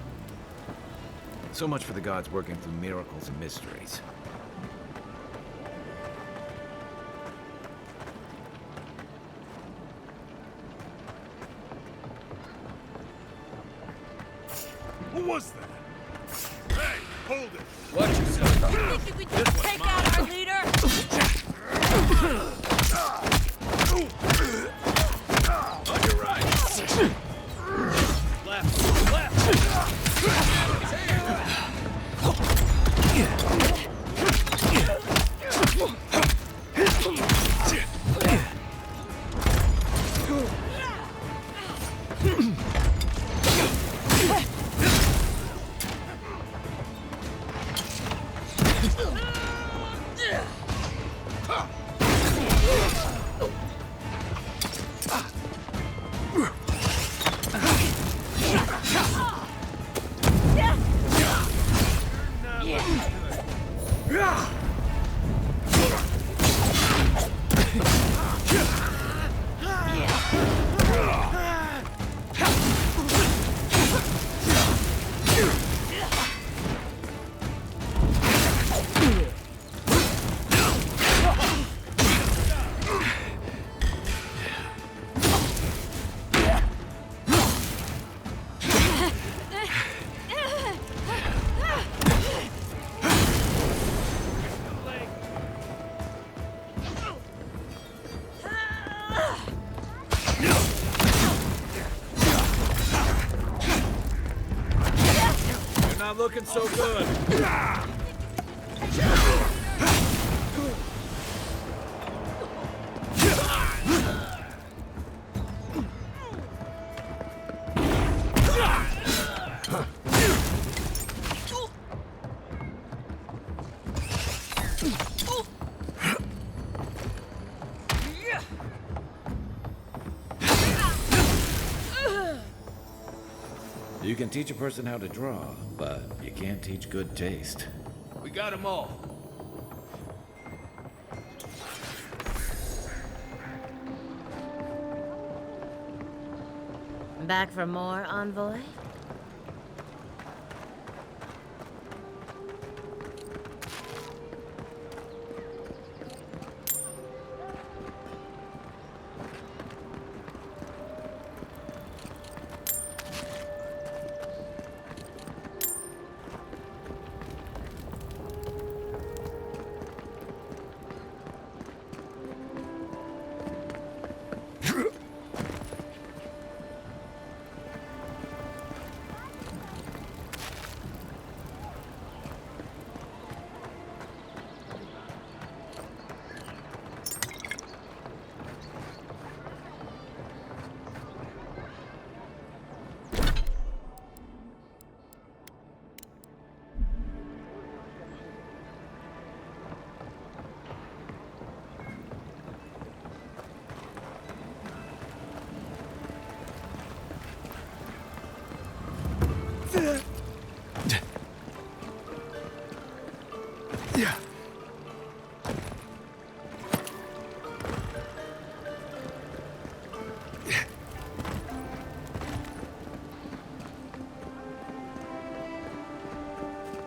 So much for the gods working through miracles and mysteries. Who was that? Hey, hold it! Watch yourself. You think you could just take out our leader? On your right! Left! Left! Not looking so good. You can teach a person how to draw, but you can't teach good taste. We got them all. Back for more, Envoy?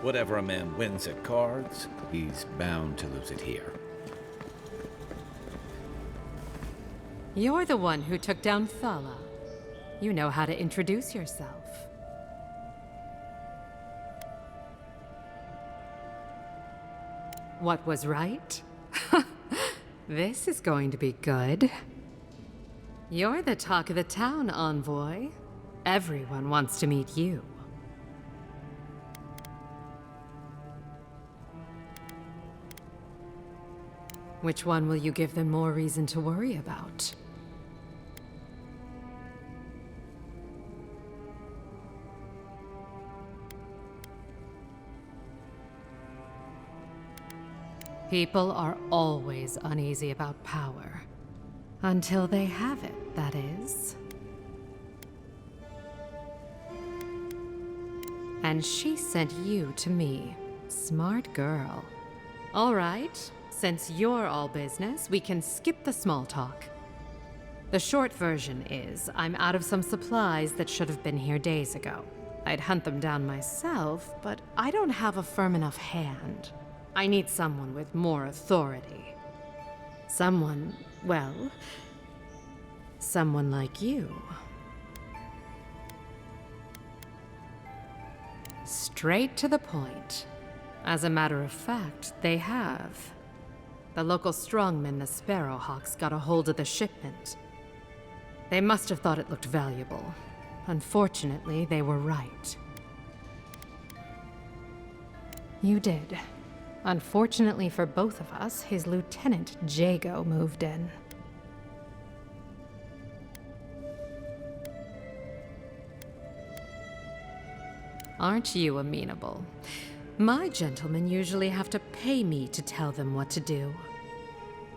Whatever a man wins at cards, he's bound to lose it here. You're the one who took down Thala. You know how to introduce yourself. What was right? This is going to be good. You're the talk of the town, Envoy. Everyone wants to meet you. Which one will you give them more reason to worry about? People are always uneasy about power. Until they have it, that is. And she sent you to me. Smart girl. All right. Since you're all business, we can skip the small talk. The short version is, I'm out of some supplies that should have been here days ago. I'd hunt them down myself, but I don't have a firm enough hand. I need someone with more authority. Someone, well, someone like you. Straight to the point. As a matter of fact, they have. The local strongmen, the Sparrowhawks, got a hold of the shipment. They must have thought it looked valuable. Unfortunately, they were right. You did. Unfortunately for both of us, his lieutenant, Jago, moved in. Aren't you amenable? My gentlemen usually have to pay me to tell them what to do.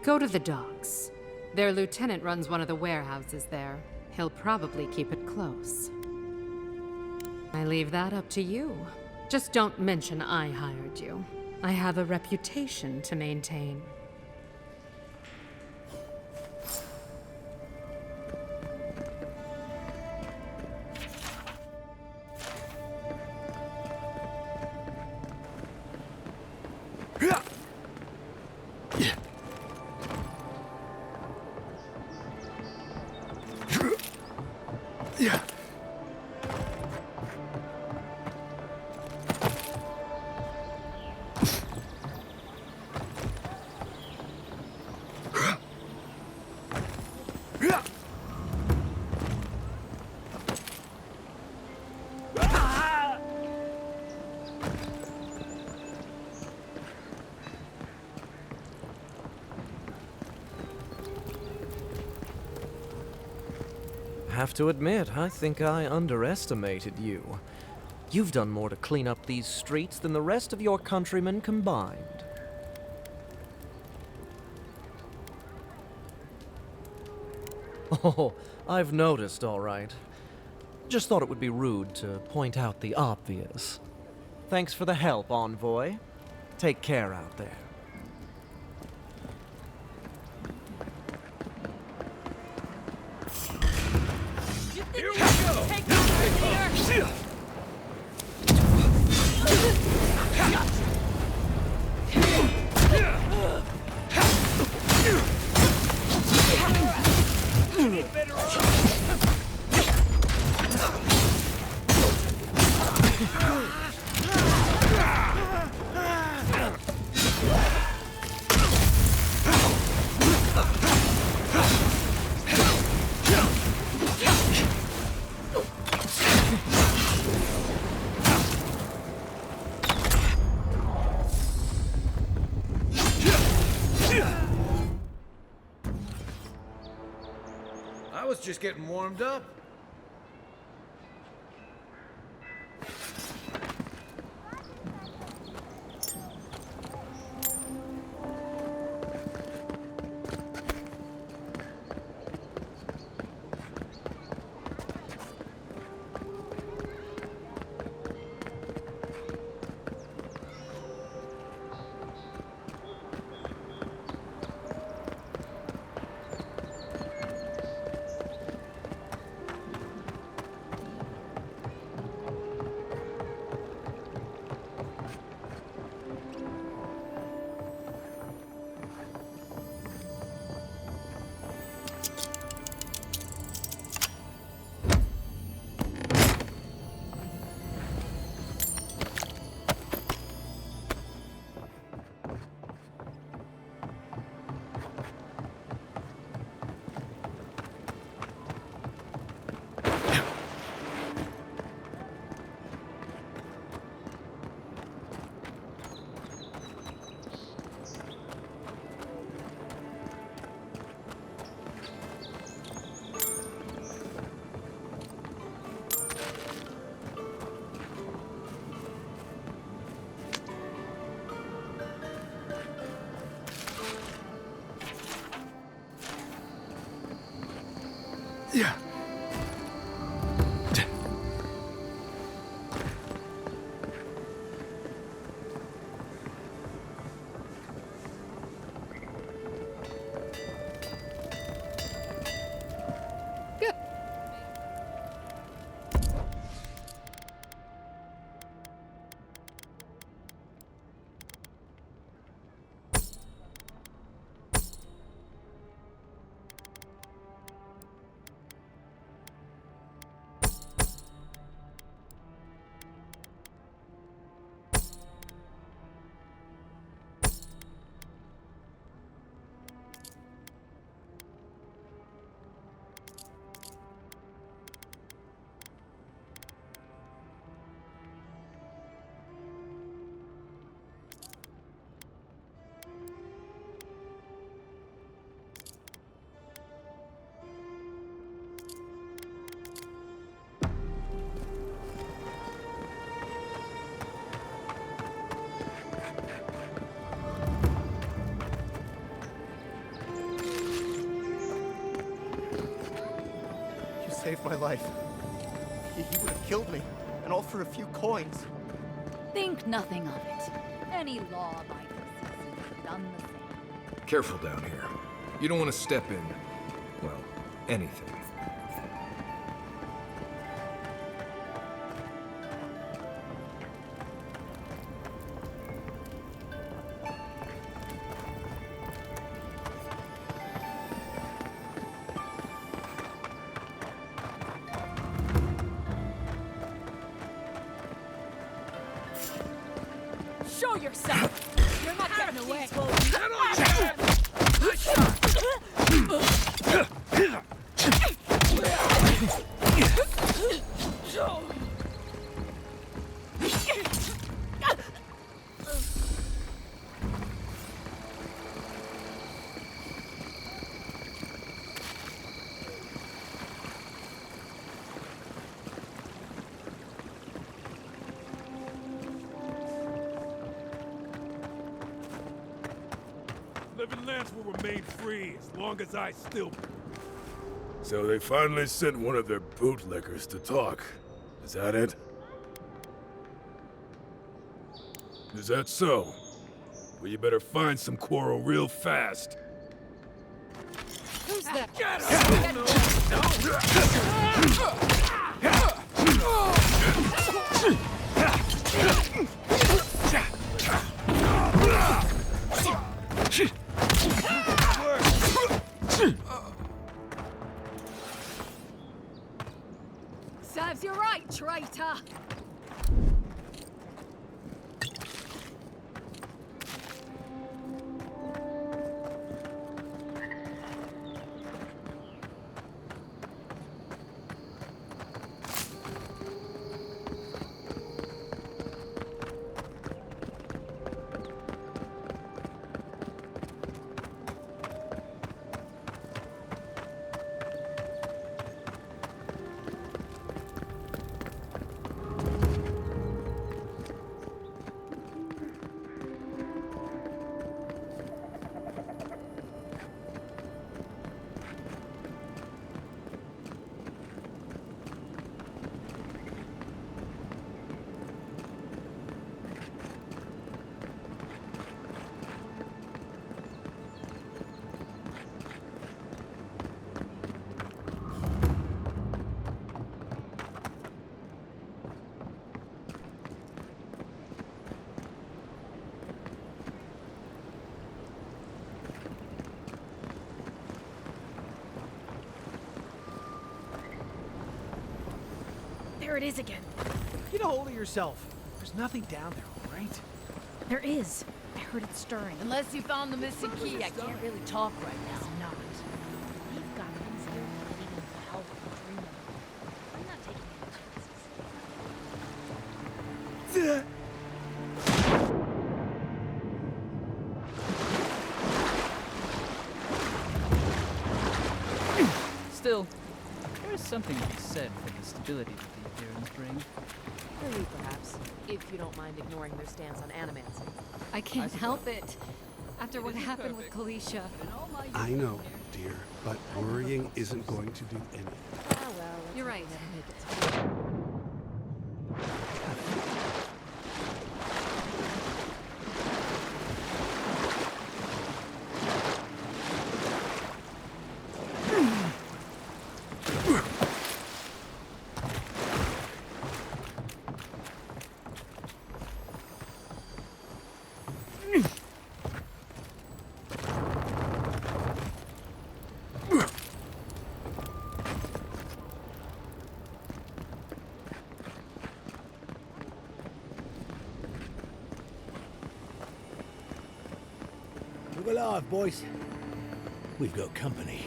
Go to the docks. Their lieutenant runs one of the warehouses there. He'll probably keep it close. I leave that up to you. Just don't mention I hired you. I have a reputation to maintain. Have to admit, I think I underestimated you. You've done more to clean up these streets than the rest of your countrymen combined. Oh, I've noticed, all right. Just thought it would be rude to point out the obvious. Thanks for the help, Envoy. Take care out there. Here we go! Take out our leader! I was just getting warmed up. Yeah. saved my life. He would have killed me, and all for a few coins. Think nothing of it. Any law-abiding citizen would have done the same. Careful down here. You don't want to step in, well, anything. Show yourself! You're not getting away! Living lands will remain free as long as I still... So they finally sent one of their bootlickers to talk. Is that it? Is that so? Well, you better find some quarrel real fast. Who's that? Get Serves you right, traitor! There it is again. Get a hold of yourself. There's nothing down there, all right? There is. I heard it stirring. Unless you found the missing key, I can't really talk right now. It's not. We've got things here that even hell would dream of. I'm not taking any chances. Still, there is something to be said for the stability that the Adherents bring. For you, perhaps, if you don't mind ignoring their stance on animancy. I can't help it. After what happened with Kalisha. I know, dear, but worrying isn't going to do anything. Ah, well, You're right. Look alive, boys. We've got company.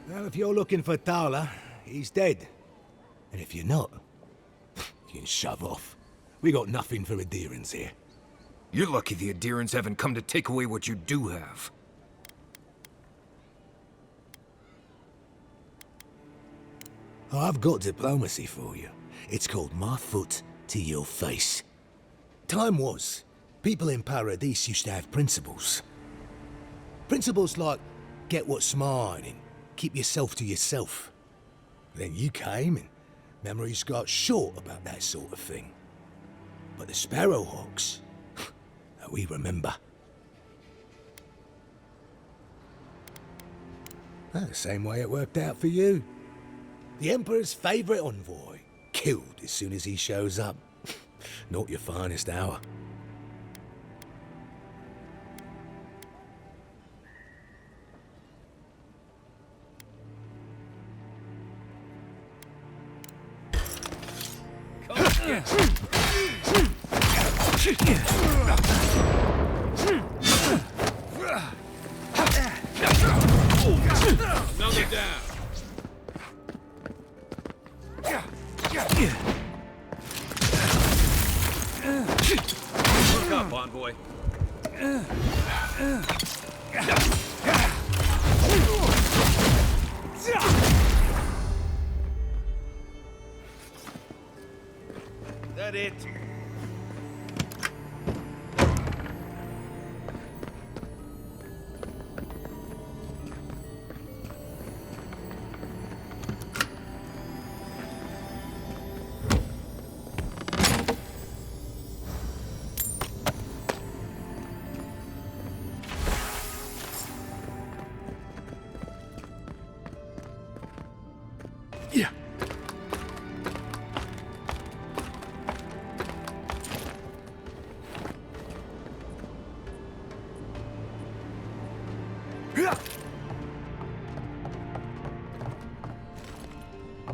Well, if you're looking for Tala, he's dead. And if you're not, you can shove off. We got nothing for adherents here. You're lucky the adherents haven't come to take away what you do have. I've got diplomacy for you. It's called my foot to your face. Time was, people in Paradis used to have principles. Principles like, get what's mine and keep yourself to yourself. Then you came and memories got short about that sort of thing. But the Sparrowhawks, we remember. The same way it worked out for you. The Emperor's favourite envoy, killed as soon as he shows up. Not your finest hour. Another down. Look up, envoy. That it? Yeah.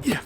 Yeah.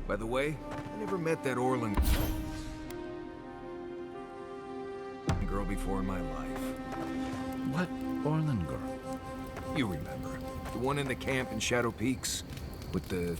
By the way, I never met that Orland girl before in my life. What Orland girl? You remember. The one in the camp in Shadow Peaks? With the...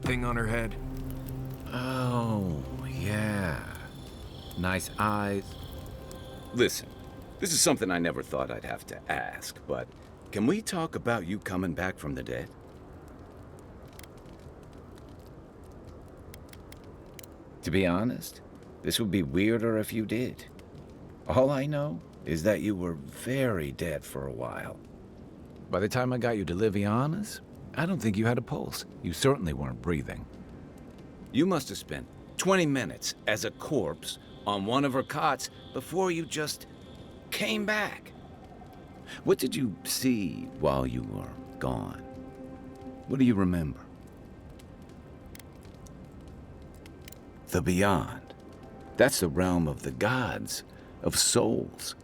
thing on her head? Oh, yeah. Nice eyes. Listen, this is something I never thought I'd have to ask, but can we talk about you coming back from the dead? To be honest, this would be weirder if you did. All I know is that you were very dead for a while. By the time I got you to Liviana's, I don't think you had a pulse. You certainly weren't breathing. You must have spent 20 minutes as a corpse on one of her cots before you just came back. What did you see while you were gone? What do you remember? The beyond. That's the realm of the gods, of souls.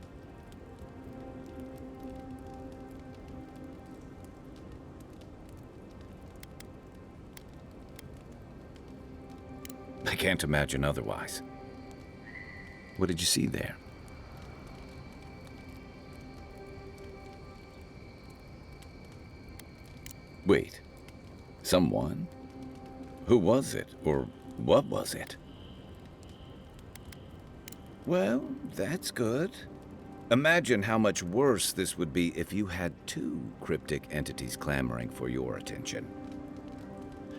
I can't imagine otherwise. What did you see there? Wait, someone? Who was it, or what was it? Well, that's good. Imagine how much worse this would be if you had two cryptic entities clamoring for your attention.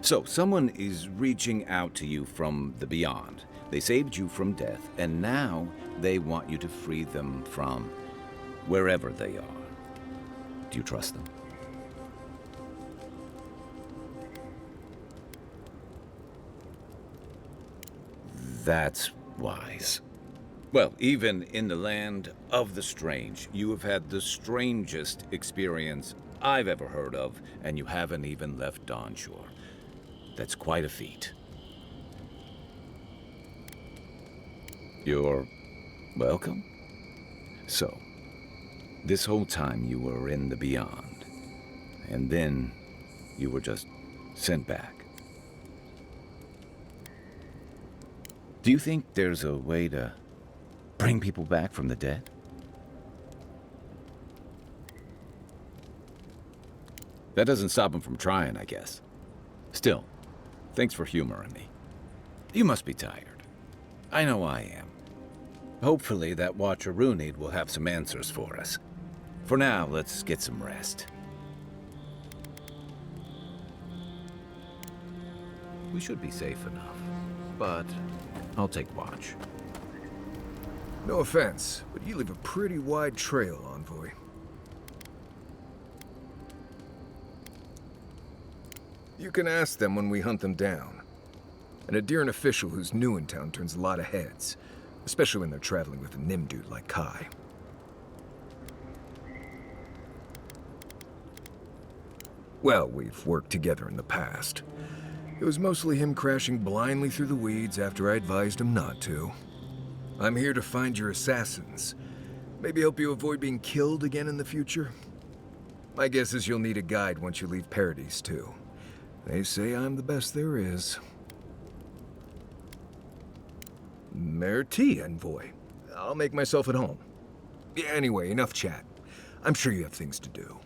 So, someone is reaching out to you from the beyond. They saved you from death, and now they want you to free them from wherever they are. Do you trust them? That's wise. Well, even in the land of the strange, you have had the strangest experience I've ever heard of, and you haven't even left Dawnshore. That's quite a feat. You're welcome. So, this whole time you were in the beyond, and then you were just sent back. Do you think there's a way to bring people back from the dead? That doesn't stop them from trying, I guess. Still, thanks for humoring me. You must be tired. I know I am. Hopefully that Watcher Runid will have some answers for us. For now, let's get some rest. We should be safe enough, but I'll take watch. No offense, but you leave a pretty wide trail, Envoy. You can ask them when we hunt them down. An Adiran official who's new in town turns a lot of heads, especially when they're traveling with a Nim dude like Kai. Well, we've worked together in the past. It was mostly him crashing blindly through the weeds after I advised him not to. I'm here to find your assassins. Maybe help you avoid being killed again in the future. My guess is you'll need a guide once you leave Paradise, too. They say I'm the best there is. Merci, Envoy. I'll make myself at home. Anyway, enough chat. I'm sure you have things to do.